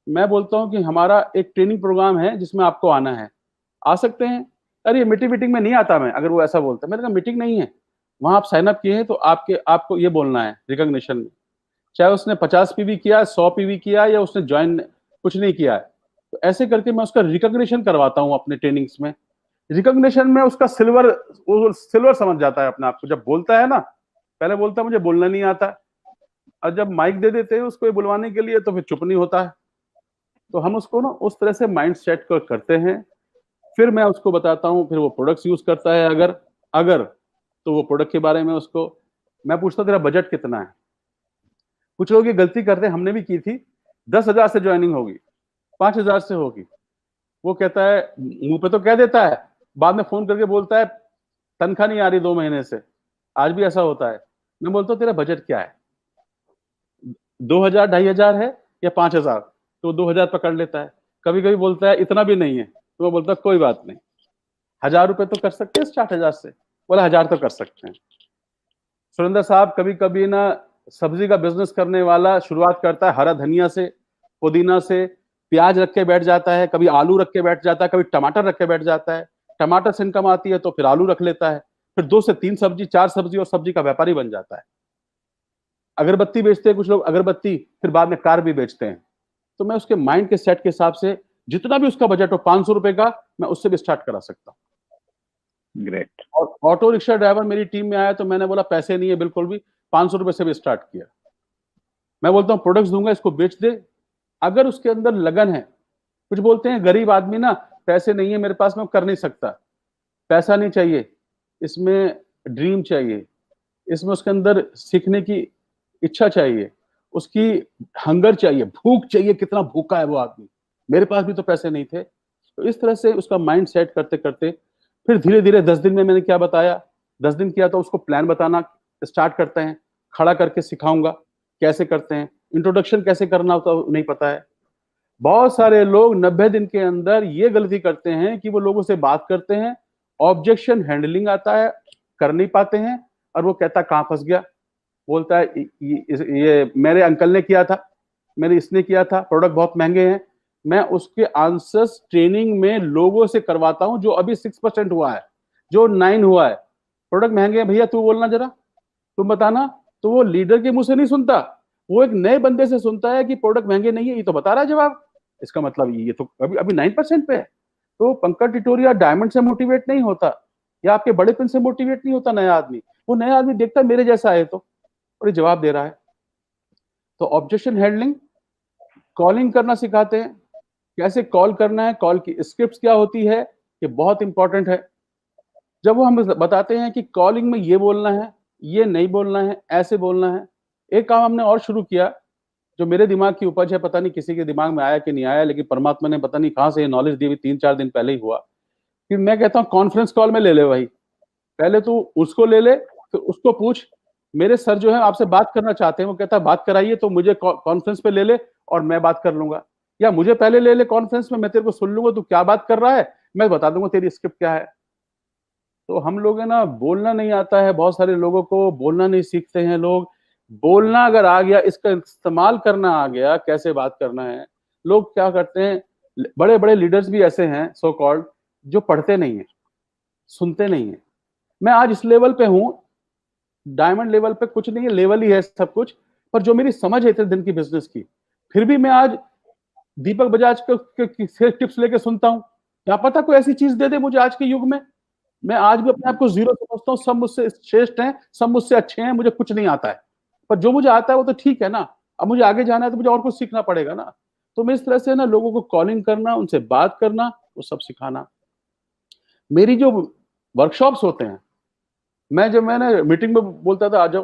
मैं बोलता हूं कि हमारा एक ट्रेनिंग प्रोग्राम है जिसमें आपको आना है, आ सकते हैं? अरे मीटिंग में नहीं आता मैं, अगर वो ऐसा बोलता है। मैंने कहा मीटिंग नहीं है, वहां आप साइन अप किए हैं तो आपको ये बोलना है रिकॉग्निशन में, चाहे उसने 50 पीवी किया, 100 पीवी किया, या उसने ज्वाइन कुछ नहीं किया है। तो ऐसे करके मैं उसका रिकॉग्निशन करवाता हूँ अपने ट्रेनिंग्स में। रिकॉग्निशन में उसका वो सिल्वर समझ जाता है अपने आप को। जब बोलता है ना, पहले बोलता है मुझे बोलना नहीं आता, और जब माइक दे देते हैं उसको बुलवाने के लिए, तो फिर चुप नहीं होता है। तो हम उसको ना उस तरह से माइंड सेट करते हैं। फिर मैं उसको बताता हूँ, फिर वो प्रोडक्ट्स यूज करता है। अगर तो वो प्रोडक्ट के बारे में उसको मैं पूछता हूँ तेरा बजट कितना है। कुछ लोग ये गलती करते हैं, हमने भी की थी, 10,000 से ज्वाइनिंग होगी, 5,000 से होगी। वो कहता है, मुंह पे तो कह देता है, बाद में फोन करके बोलता है तनख्वाह नहीं आ रही 2 महीने से। आज भी ऐसा होता है। मैं बोलता हूँ तेरा बजट क्या है, 2,000 2,500 है, या 5,000, तो 2,000 पकड़ लेता है। कभी कभी बोलता है इतना भी नहीं है, तो मैं बोलता कोई बात नहीं, 1,000 रुपए तो कर सकते हैं 60,000 से। बोला 1,000 तो कर सकते हैं। सुरेंद्र साहब कभी कभी ना सब्जी का बिजनेस करने वाला शुरुआत करता है हरा धनिया से, पुदीना से, प्याज रख के बैठ जाता है, कभी आलू रख के बैठ जाता है, कभी टमाटर रख के बैठ जाता है। टमाटर से इनकम आती है तो फिर आलू रख लेता है, फिर 2 से 3 सब्जी, 4 सब्जी और सब्जी का व्यापारी बन जाता है। अगरबत्ती बेचते हैं कुछ लोग, अगरबत्ती, फिर बाद में कार भी बेचते हैं। तो मैं उसके माइंड के सेट के हिसाब से जितना भी उसका बजट हो 500 रुपए का, मैं उससे भी स्टार्ट करा सकता हूँ। ग्रेट। और ऑटो रिक्शा ड्राइवर मेरी टीम में आया तो मैंने बोला पैसे नहीं है बिल्कुल भी, 500 रुपए से भी स्टार्ट किया। मैं बोलता हूँ प्रोडक्ट्स दूंगा, इसको बेच दे, अगर उसके अंदर लगन है। कुछ बोलते हैं गरीब आदमी ना, पैसे नहीं है मेरे पास, मैं कर नहीं सकता। पैसा नहीं चाहिए, इसमें ड्रीम चाहिए, इसमें उसके अंदर सीखने की इच्छा चाहिए, उसकी हंगर चाहिए, भूख चाहिए, कितना भूखा है वो आदमी। मेरे पास भी तो पैसे नहीं थे। तो इस तरह से उसका माइंड सेट करते करते फिर धीरे धीरे 10 दिन में मैंने क्या बताया, 10 दिन किया तो उसको प्लान बताना स्टार्ट करते हैं, खड़ा करके सिखाऊंगा कैसे करते हैं। इंट्रोडक्शन कैसे करना होता नहीं पता है। बहुत सारे लोग 90 दिन के अंदर ये गलती करते हैं कि वो लोगों से बात करते हैं, ऑब्जेक्शन हैंडलिंग आता है, कर नहीं पाते हैं, और वो कहता कहां फंस गया। बोलता है ये मेरे अंकल ने किया था, मेरे इसने किया था, प्रोडक्ट बहुत महंगे हैं। मैं उसके आंसर्स ट्रेनिंग में लोगों से करवाता हूं, जो अभी 6% हुआ है, जो 9 हुआ है। प्रोडक्ट महंगे हैं भैया, तू बोलना जरा, तुम बताना। तो वो लीडर के मुंह से नहीं सुनता, वो एक नए बंदे से सुनता है कि प्रोडक्ट महंगे नहीं है, ये तो बता रहा है जवाब, इसका मतलब ये तो अभी अभी 9% पे है। तो पंकज टिटोरिया डायमंड से मोटिवेट नहीं होता, या आपके बड़े पिन से मोटिवेट नहीं होता नया आदमी। वो नया आदमी देखता है मेरे जैसा है तो, और ये जवाब दे रहा है। तो ऑब्जेक्शन हैंडलिंग, कॉलिंग करना सिखाते हैं, कैसे कॉल करना है, कॉल की स्क्रिप्ट क्या होती है, ये बहुत इंपॉर्टेंट है। जब वो हम बताते हैं कि कॉलिंग में ये बोलना है, ये नहीं बोलना है, ऐसे बोलना है। एक काम हमने और शुरू किया, जो मेरे दिमाग की उपज है, पता नहीं किसी के दिमाग में आया कि नहीं आया, लेकिन परमात्मा ने पता नहीं कहां से ये नॉलेज दी हुई, 3-4 दिन पहले ही हुआ। कि मैं कहता हूँ कॉन्फ्रेंस कॉल में ले ले भाई, पहले तू उसको ले ले, फिर उसको पूछ मेरे सर जो है आपसे बात करना चाहते हैं। वो कहता है बात कराइए, तो मुझे कॉन्फ्रेंस पे ले ले और मैं बात कर लूंगा, या मुझे पहले ले ले कॉन्फ्रेंस में, मैं तेरे को सुन लूंगा तू क्या बात कर रहा है, मैं बता दूंगा तेरी स्क्रिप्ट क्या है। तो हम लोग है ना, बोलना नहीं आता है, बहुत सारे लोगों को बोलना नहीं सीखते हैं लोग। बोलना अगर आ गया, इसका इस्तेमाल करना आ गया, कैसे बात करना है। लोग क्या करते हैं, बड़े बड़े लीडर्स भी ऐसे हैं सो कॉल्ड, जो पढ़ते नहीं है, सुनते नहीं है। मैं आज इस लेवल पे हूं, डायमंड लेवल पे कुछ नहीं है, लेवल ही है सब कुछ, पर जो मेरी समझ है इतने दिन की बिजनेस की, फिर भी मैं आज दीपक बजाज के टिप्स लेके सुनता हूं। क्या पता कोई ऐसी चीज दे दे मुझे आज के युग में। मैं आज भी अपने आप को जीरो समझता हूँ, सब मुझसे श्रेष्ठ हैं, सब मुझसे अच्छे हैं, मुझे कुछ नहीं आता है, पर जो मुझे आता है वो तो ठीक है ना। अब मुझे आगे जाना है तो मुझे और कुछ सीखना पड़ेगा ना। तो मैं इस तरह से ना लोगों को कॉलिंग करना, उनसे बात करना, वो सब सिखाना। मेरी जो वर्कशॉप्स होते हैं, मैंने मीटिंग में बोलता था आ जाओ,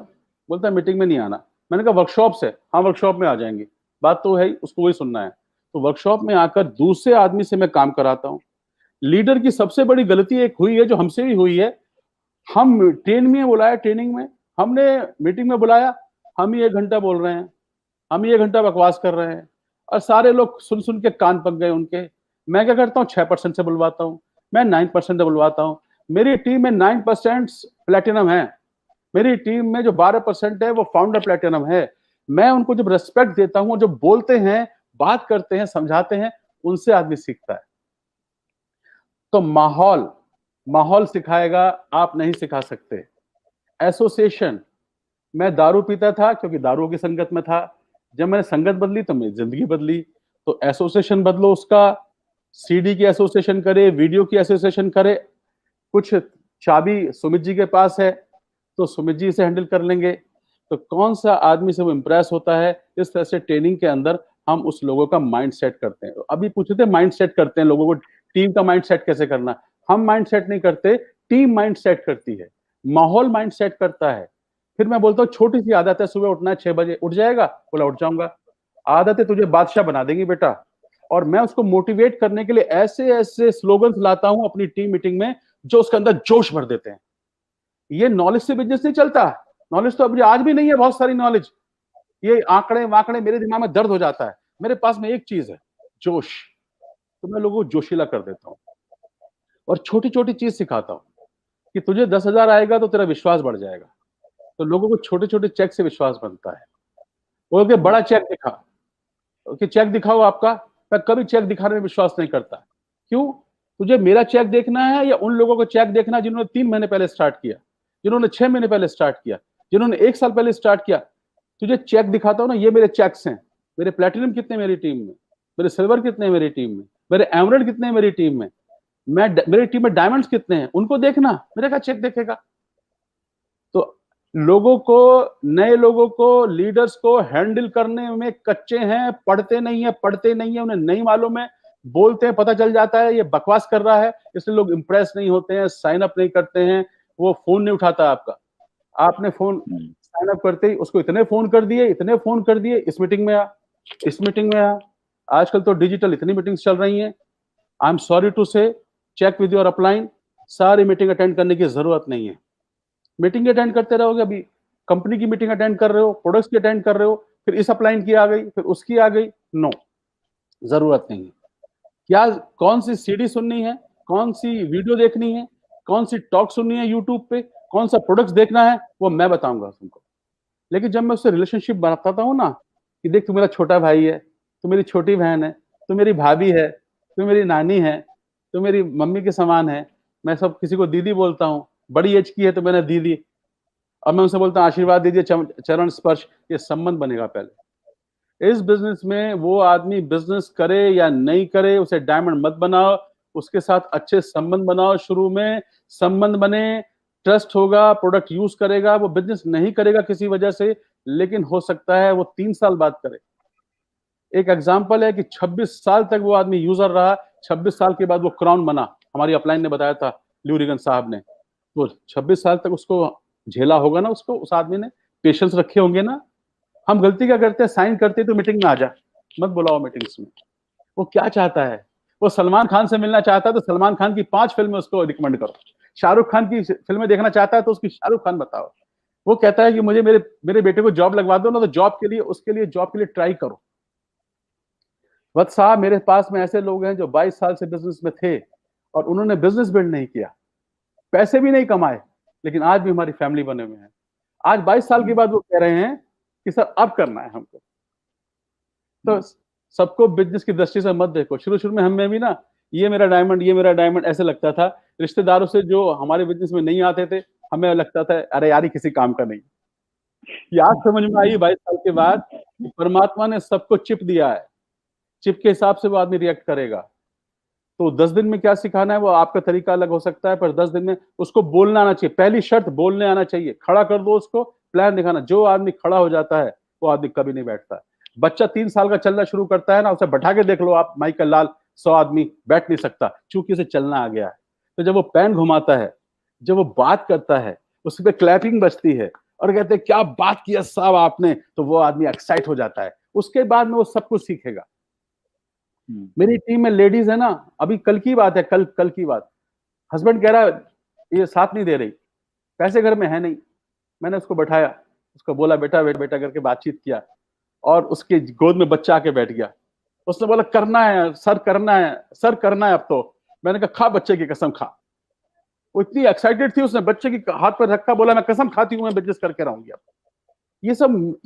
बोलता है मीटिंग में नहीं आना। मैंने कहा वर्कशॉप्स है, हाँ वर्कशॉप में आ जाएंगे, बात तो है ही, उसको वही सुनना है। तो वर्कशॉप में आकर दूसरे आदमी से मैं काम कराता हूँ। लीडर की सबसे बड़ी गलती एक हुई है, जो हमसे भी हुई है, हम ट्रेन में बुलाया, ट्रेनिंग में हमने मीटिंग में बुलाया, हम ही 1 घंटा बोल रहे हैं, हम ही 1 घंटा बकवास कर रहे हैं, और सारे लोग सुन सुन के कान पक गए उनके। मैं क्या करता हूँ, 6% से बुलवाता हूँ, मैं 9% से बुलवाता हूँ। मेरी टीम में 9% प्लेटिनम है, मेरी टीम में जो 12% है वो फाउंडर प्लेटिनम है। मैं उनको जब रेस्पेक्ट देता हूँ, जो बोलते हैं, बात करते हैं, समझाते हैं, उनसे आदमी सीखता है। तो माहौल सिखाएगा, आप नहीं सिखा सकते। एसोसिएशन, मैं दारू पीता था क्योंकि दारू की संगत में था, जब मैंने संगत बदली तो मेरी जिंदगी बदली। तो एसोसिएशन बदलो उसका, सीडी की एसोसिएशन करे, वीडियो की एसोसिएशन करे। कुछ चाबी सुमित जी के पास है, तो सुमित जी से हैंडल कर लेंगे। तो कौन सा आदमी से वो इंप्रेस होता है, इस तरह से ट्रेनिंग के अंदर हम उस लोगों का माइंड सेट करते हैं। अभी पूछे थे माइंड सेट करते हैं लोगों को, टीम का माइंड सेट कैसे करना। हम माइंड सेट नहीं करते, टीम माइंड सेट करती है, माहौल माइंड सेट करता है। फिर मैं बोलता हूँ छोटी सी आदत है, सुबह उठना है 6 बजे, उठ जाएगा, बोला उठ जाऊंगा। आदतें तुझे बादशाह बना देंगी बेटा। और मैं उसको मोटिवेट करने के लिए ऐसे ऐसे स्लोगन्स लाता हूं अपनी टीम मीटिंग में, जो उसके अंदर जोश भर देते हैं। ये नॉलेज से बिजनेस नहीं चलता। नॉलेज तो अभी आज भी नहीं है, बहुत सारी नॉलेज, ये आंकड़े वाकड़े मेरे दिमाग में दर्द हो जाता है। मेरे पास में एक चीज है, जोश, तो मैं लोगों को जोशीला कर देता हूँ और छोटी छोटी चीज सिखाता हूँ कि तुझे 10,000 आएगा तो तेरा विश्वास बढ़ जाएगा। तो लोगों को छोटे छोटे चेक से विश्वास बनता है। वो कि बड़ा चेक दिखा, कि चेक दिखाओ आपका, मैं कभी चेक दिखाने में विश्वास नहीं करता। क्यों? तुझे मेरा चेक देखना है या उन लोगों को चेक देखना है जिन्होंने 3 महीने पहले स्टार्ट किया, जिन्होंने 6 महीने पहले स्टार्ट किया, जिन्होंने 1 साल पहले स्टार्ट किया? तुझे चेक दिखाता हूं ना, ये मेरे चेक्स हैं। मेरे प्लेटिनम कितने मेरी टीम में, मेरे सिल्वर कितने मेरी टीम में, मेरे एमरल्ड कितने मेरी टीम में, मेरी टीम में डायमंड्स कितने हैं, उनको देखना, मेरे का चेक देखेगा। तो लोगों को, नए लोगों को, लीडर्स को हैंडल करने में कच्चे हैं, पढ़ते नहीं है, उन्हें नहीं मालूम है, बोलते हैं पता चल जाता है ये बकवास कर रहा है, इसलिए लोग इंप्रेस नहीं होते हैं, साइन अप नहीं करते हैं, वो फोन नहीं उठाता आपका। आपने फोन साइन अप करते ही उसको इतने फोन कर दिए, इस मीटिंग में आ। आजकल तो डिजिटल इतनी मीटिंग्स चल रही हैं, आई एम सॉरी टू से, चेक विद योर अपलाइन, सारी मीटिंग अटेंड करने की जरूरत नहीं है। मीटिंग अटेंड करते रहोगे, अभी कंपनी की मीटिंग अटेंड कर रहे हो, प्रोडक्ट्स की अटेंड कर रहे हो, फिर इस अपलाइन की आ गई, फिर उसकी आ गई, नो, जरूरत नहीं है। क्या कौन सी सीडी सुननी है, कौन सी वीडियो देखनी है, कौन सी टॉक सुननी है यूट्यूब पे, कौन सा प्रोडक्ट्स देखना है, वो मैं बताऊंगा तुमको। लेकिन जब मैं उससे रिलेशनशिप बनाता हूँ ना, कि देख तू मेरा छोटा भाई है, तू मेरी छोटी बहन है, तू मेरी भाभी है, तू मेरी नानी है, तू मेरी मम्मी के समान है, मैं सब किसी को दीदी बोलता हूँ, बड़ी एज की है तो मैंने दीदी, और मैं उनसे बोलता हूँ आशीर्वाद दीजिए, चरण स्पर्श, ये संबंध बनेगा। पहले इस बिजनेस में वो आदमी बिजनेस करे या नहीं करे, उसे डायमंड मत बनाओ, उसके साथ अच्छे संबंध बनाओ। शुरू में संबंध बने, ट्रस्ट होगा, प्रोडक्ट यूज करेगा, वो बिजनेस नहीं करेगा किसी वजह से, लेकिन हो सकता है वो 3 साल बाद करे। एक एग्जांपल है कि 26 साल तक वो आदमी यूजर रहा, 26 साल के बाद वो क्राउन बना, हमारी अपलाइन ने बताया था, ल्यूरिगन साहब ने। तो 26 साल तक उसको झेला होगा ना, उसको, उस आदमी ने पेशेंस रखे होंगे ना। हम गलती क्या करते हैं, साइन करते तो मीटिंग में आ जा, मत बुलाओ मीटिंग्स में। वो क्या चाहता है, वो सलमान खान से मिलना चाहता है तो सलमान खान की 5 फिल्में उसको रिकमेंड करो, शाहरुख खान की फिल्में देखना चाहता है तो उसकी शाहरुख खान बताओ। वो कहता है कि मुझे मेरे बेटे को जॉब लगवा दो ना, तो जॉब के लिए, उसके लिए जॉब के लिए ट्राई करो। वत्स साहब, मेरे पास में ऐसे लोग हैं जो 22 साल से बिजनेस में थे और उन्होंने बिजनेस बिल्ड नहीं किया, पैसे भी नहीं कमाए, लेकिन आज भी हमारी फैमिली बने हुए हैं। आज 22 साल के बाद वो कह रहे हैं कि सर अब करना है हमको। तो सबको बिजनेस की दृष्टि से मत देखो। शुरू में हमें भी ना, ये मेरा डायमंड ऐसे लगता था। रिश्तेदारों से जो हमारे बिजनेस में नहीं आते थे, हमें लगता था अरे यार, किसी काम का नहीं। ये आज समझ में आई 22 साल के बाद, परमात्मा ने सबको चिप दिया है, चिप के हिसाब से वो आदमी रिएक्ट करेगा। तो 10 दिन में क्या सिखाना है, वो आपका तरीका अलग हो सकता है, पर 10 दिन में उसको बोलना आना चाहिए। पहली शर्त बोलने आना चाहिए, खड़ा कर दो उसको, प्लान दिखाना। जो आदमी खड़ा हो जाता है वो आदमी कभी नहीं बैठता। बच्चा 3 साल का चलना शुरू करता है ना, उसे बैठा के देख लो आप, माइकल लाल, 100 आदमी बैठ नहीं सकता, क्योंकि उसे चलना आ गया है। तो जब वो पैन घुमाता है, जब वो बात करता है, उस पर क्लैपिंग बजती है और कहते हैं क्या बात किया साहब आपने, तो वो आदमी एक्साइट हो जाता है। उसके बाद में वो सब कुछ सीखेगा। मेरी टीम में लेडीज है ना, अभी कल की बात है, कल की बात, हस्बैंड कह रहा है ये साथ नहीं दे रही, पैसे घर में है नहीं। मैंने उसको बैठाया, उसको बोला बेटा बेटा करके बातचीत किया, और उसके गोद में बच्चा आके बैठ गया। उसने बोला करना है सर, करना है सर, करना है अब तो। मैंने कहा खा बच्चे की कसम खा। वो इतनी एक्साइटेड थी, उसने बच्चे की हाथ पर रखा, बोला मैं कसम खाती हूँ मैं बिजनेस करके रहूंगी अब।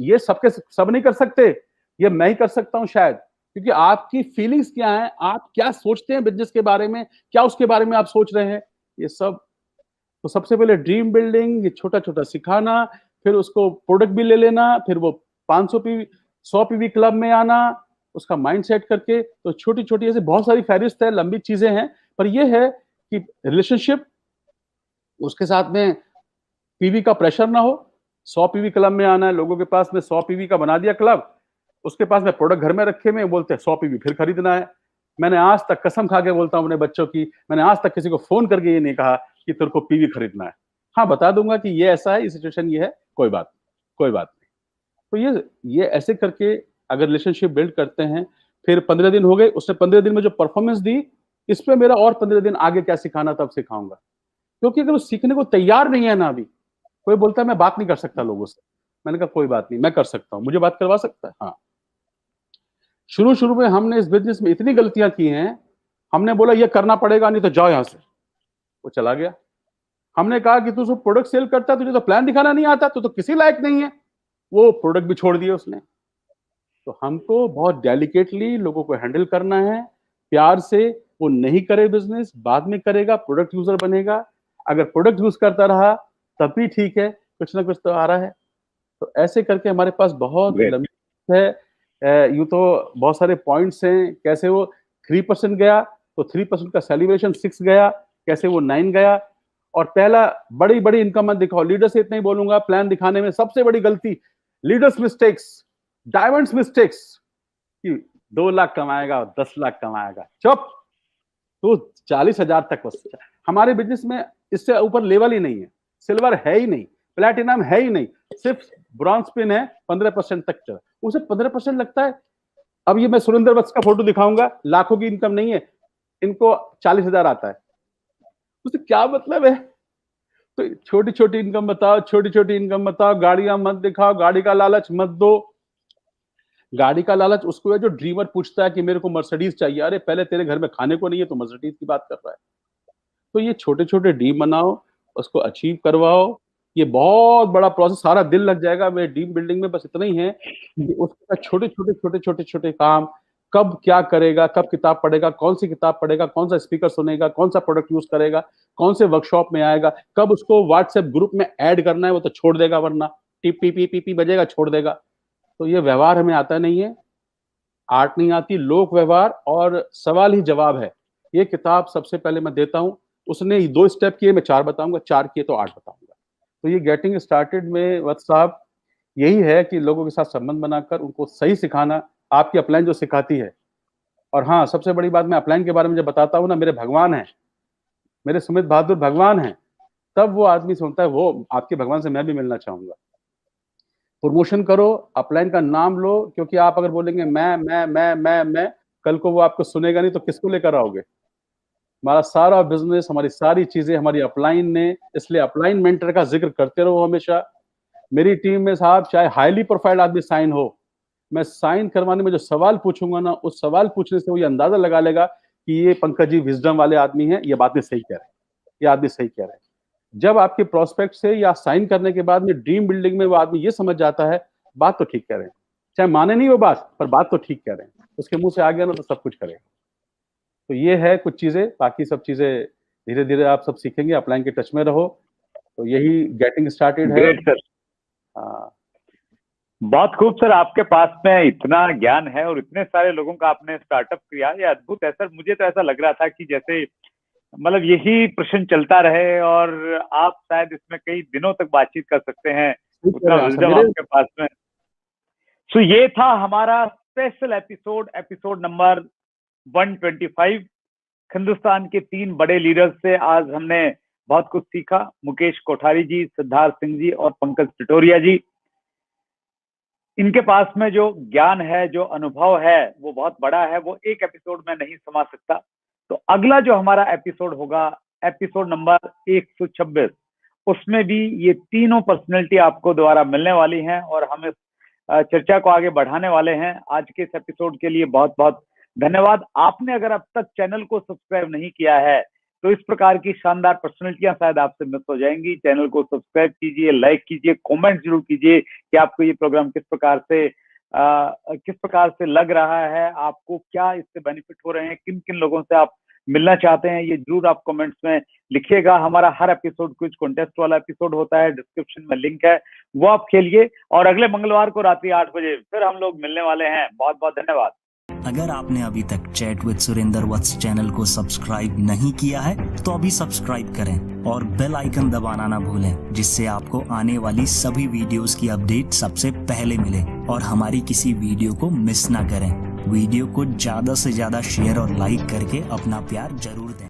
ये सबके सब नहीं कर सकते, ये मैं ही कर सकता हूँ शायद, क्योंकि आपकी फीलिंग्स क्या है, आप क्या सोचते हैं बिजनेस के बारे में, क्या उसके बारे में आप सोच रहे हैं, ये सब। तो सबसे पहले ड्रीम बिल्डिंग, ये छोटा छोटा सिखाना, फिर उसको प्रोडक्ट भी ले लेना, फिर वो 500 पीवी 100 पीवी क्लब में आना, उसका माइंड सेट करके। तो छोटी छोटी ऐसे बहुत सारी फहरिस्त है, लंबी चीजें हैं, पर ये है कि रिलेशनशिप, उसके साथ में पीवी का प्रेशर ना हो। 100 पीवी क्लब में आना है, लोगों के पास में 100 पीवी का बना दिया क्लब, उसके पास में प्रोडक्ट घर में रखे में, बोलते हैं 100 पीवी फिर खरीदना है। मैंने आज तक कसम खा के बोलता हूं अपने बच्चों की, मैंने आज तक किसी को फोन करके ये नहीं कहा कि तेरे को पीवी खरीदना है। हाँ, बता दूंगा कि ये ऐसा है, ये सिचुएशन ये है, कोई बात नहीं। तो ये ऐसे करके अगर रिलेशनशिप बिल्ड करते हैं, फिर 15 दिन हो गए, उसने 15 दिन में जो परफॉर्मेंस दी, इस पे मेरा और 15 दिन आगे क्या सिखाना तब सिखाऊंगा। क्योंकि अगर वो सीखने को तैयार नहीं है ना, अभी कोई बोलता है मैं बात नहीं कर सकता लोगों से, मैंने कहा कोई बात नहीं, मैं कर सकता हूं, मुझे बात करवा सकता है। हाँ, शुरू में हमने इस बिजनेस में इतनी गलतियां की हैं, हमने बोला ये करना पड़ेगा, नहीं तो जाओ यहां से, वो चला गया। हमने कहा कि तू जो प्रोडक्ट सेल करता है, तुझे तो प्लान दिखाना नहीं आता, तू तो किसी लायक नहीं है, वो प्रोडक्ट भी छोड़ दिए उसने। तो हमको बहुत डेलिकेटली लोगों को हैंडल करना है, प्यार से। वो नहीं करे बिजनेस, बाद में करेगा, प्रोडक्ट यूजर बनेगा। अगर प्रोडक्ट यूज करता रहा तब भी ठीक है, कुछ ना कुछ तो आ रहा है। तो ऐसे करके हमारे पास बहुत लंबी है। यूं तो बहुत सारे पॉइंट्स हैं, कैसे वो 3% गया तो 3% का सेलिब्रेशन 6 गया, कैसे वो 9 गया। और पहला बड़ी बड़ी इनकम मत दिखाओ। लीडर से इतना ही बोलूंगा, प्लान दिखाने में सबसे बड़ी गलती, लीडर्स मिस्टेक्स, डायमंड्स मिस्टेक्स, कि 2 लाख कमाएगा और 10 लाख कमाएगा। चुप, तो 40,000 तक बस। हमारे बिजनेस में इससे ऊपर लेवल ही नहीं है, सिल्वर है ही नहीं, प्लैटिनम है ही नहीं, सिर्फ ब्रॉन्ज पिन है। 15% तक चला, उसे 15% लगता है। अब ये मैं सुरेंद्र वत्स का फोटो दिखाऊंगा, लाखों की इनकम नहीं है, इनको 40,000 आता है, उसे क्या मतलब है? तो छोटी छोटी इनकम बताओ, छोटी छोटी इनकम बताओ, गाड़ियां मत दिखाओ, गाड़ी का लालच मत दो। गाड़ी का लालच उसको है जो ड्रीमर पूछता है कि मेरे को मर्सिडीज चाहिए। अरे पहले तेरे घर में खाने को नहीं है तो मर्सिडीज की बात कर रहा है। तो ये छोटे छोटे ड्रीम बनाओ, उसको अचीव करवाओ। ये बहुत बड़ा प्रोसेस, सारा दिल लग जाएगा। मेरे ड्रीम बिल्डिंग में बस इतना ही है कि उसका छोटे छोटे छोटे छोटे छोटे काम, कब क्या करेगा, कब किताब पढ़ेगा, कौन सी किताब पढ़ेगा, कौन सा स्पीकर सुनेगा, कौन सा प्रोडक्ट यूज करेगा, कौन से वर्कशॉप में आएगा, कब उसको व्हाट्सएप ग्रुप में ऐड करना है, वो तो छोड़ देगा, वरना tip P P P P बजेगा, छोड़ देगा। तो ये व्यवहार हमें आता नहीं है, आर्ट नहीं आती, लोक व्यवहार और सवाल ही जवाब है। ये किताब सबसे पहले मैं देता हूँ। उसने 2 स्टेप किए, मैं 4 बताऊंगा, 4 किए तो 8 बताऊंगा। तो ये गेटिंग स्टार्टेड में वत्स साहब यही है कि लोगों के साथ संबंध बनाकर उनको सही सिखाना, आपकी अपलाइन जो सिखाती है। और हाँ, सबसे बड़ी बात, मैं अपलाइन के बारे में जब बताता हूँ ना, मेरे भगवान हैं, मेरे सुमित बहादुर भगवान हैं, तब वो आदमी सुनता है, वो आपके भगवान से मैं भी मिलना चाहूंगा। प्रमोशन करो, अपलाइन का नाम लो, क्योंकि आप अगर बोलेंगे मैं, कल को वो आपको सुनेगा नहीं, तो किसको लेकर आओगे? हमारा सारा बिजनेस, हमारी सारी चीजें हमारी अपलाइन ने, इसलिए अपलाइन मेंटर का जिक्र करते रहो हमेशा। मेरी टीम में साहब चाहे हाईली प्रोफाइल्ड आदमी साइन हो, मैं साइन करवाने में जो सवाल पूछूंगा ना, उस सवाल पूछने से वो ये अंदाजा लगा लेगा कि ये पंकज जी विजडम वाले आदमी हैं, ये बातें सही कह रहे हैं, ये आदमी सही कह रहे हैं। जब आपके प्रोस्पेक्ट से या साइन करने के बाद में ड्रीम बिल्डिंग में वो आदमी ये समझ जाता है, बात तो ठीक कह रहे हैं, चाहे माने नहीं वो बात, पर बात तो ठीक कह रहे हैं, उसके मुंह से आ गया ना तो सब कुछ करेगा। तो ये है कुछ चीजें, बाकी सब चीजें धीरे धीरे आप सब सीखेंगे, अपलाइन के टच में रहो। तो यही गेटिंग स्टार्टेड है। ग्रेट सर, बहुत खूब सर, आपके पास में इतना ज्ञान है और इतने सारे लोगों का आपने स्टार्टअप किया, ये अद्भुत है सर। मुझे तो ऐसा लग रहा था कि जैसे मतलब यही प्रश्न चलता रहे और आप शायद इसमें कई दिनों तक बातचीत कर सकते हैं, उतना विजडम आपके पास में। सो ये था हमारा स्पेशल एपिसोड नंबर 125। हिंदुस्तान के 3 बड़े लीडर्स से आज हमने बहुत कुछ सीखा, मुकेश कोठारी जी, सिद्धार्थ सिंह जी और पंकज टिटोरिया जी। इनके पास में जो ज्ञान है, जो अनुभव है, वो बहुत बड़ा है, वो एक एपिसोड में नहीं समा सकता। तो अगला जो हमारा एपिसोड होगा, एपिसोड नंबर 126, उसमें भी ये तीनों पर्सनैलिटी आपको दोबारा मिलने वाली हैं और हम इस चर्चा को आगे बढ़ाने वाले हैं। आज के इस एपिसोड के लिए बहुत बहुत धन्यवाद। आपने अगर अब तक चैनल को सब्सक्राइब नहीं किया है तो इस प्रकार की शानदार पर्सनैलिटियां शायद आपसे मिस हो जाएंगी। चैनल को सब्सक्राइब कीजिए, लाइक कीजिए, कमेंट जरूर कीजिए कि आपको ये प्रोग्राम किस प्रकार से लग रहा है, आपको क्या इससे बेनिफिट हो रहे हैं, किन किन लोगों से आप मिलना चाहते हैं, ये जरूर आप कमेंट्स में लिखिएगा। हमारा हर एपिसोड कुछ कॉन्टेस्ट वाला एपिसोड होता है, डिस्क्रिप्शन में लिंक है, वो आप खेलिए। और अगले मंगलवार को रात्रि 8 बजे फिर हम लोग मिलने वाले हैं। बहुत बहुत धन्यवाद। अगर आपने अभी तक chat with Surendra Vats channel को सब्सक्राइब नहीं किया है तो अभी सब्सक्राइब करें और बेल आइकन दबाना ना भूलें, जिससे आपको आने वाली सभी वीडियोस की अपडेट सबसे पहले मिले और हमारी किसी वीडियो को मिस ना करें। वीडियो को ज्यादा से ज्यादा शेयर और लाइक करके अपना प्यार जरूर दें।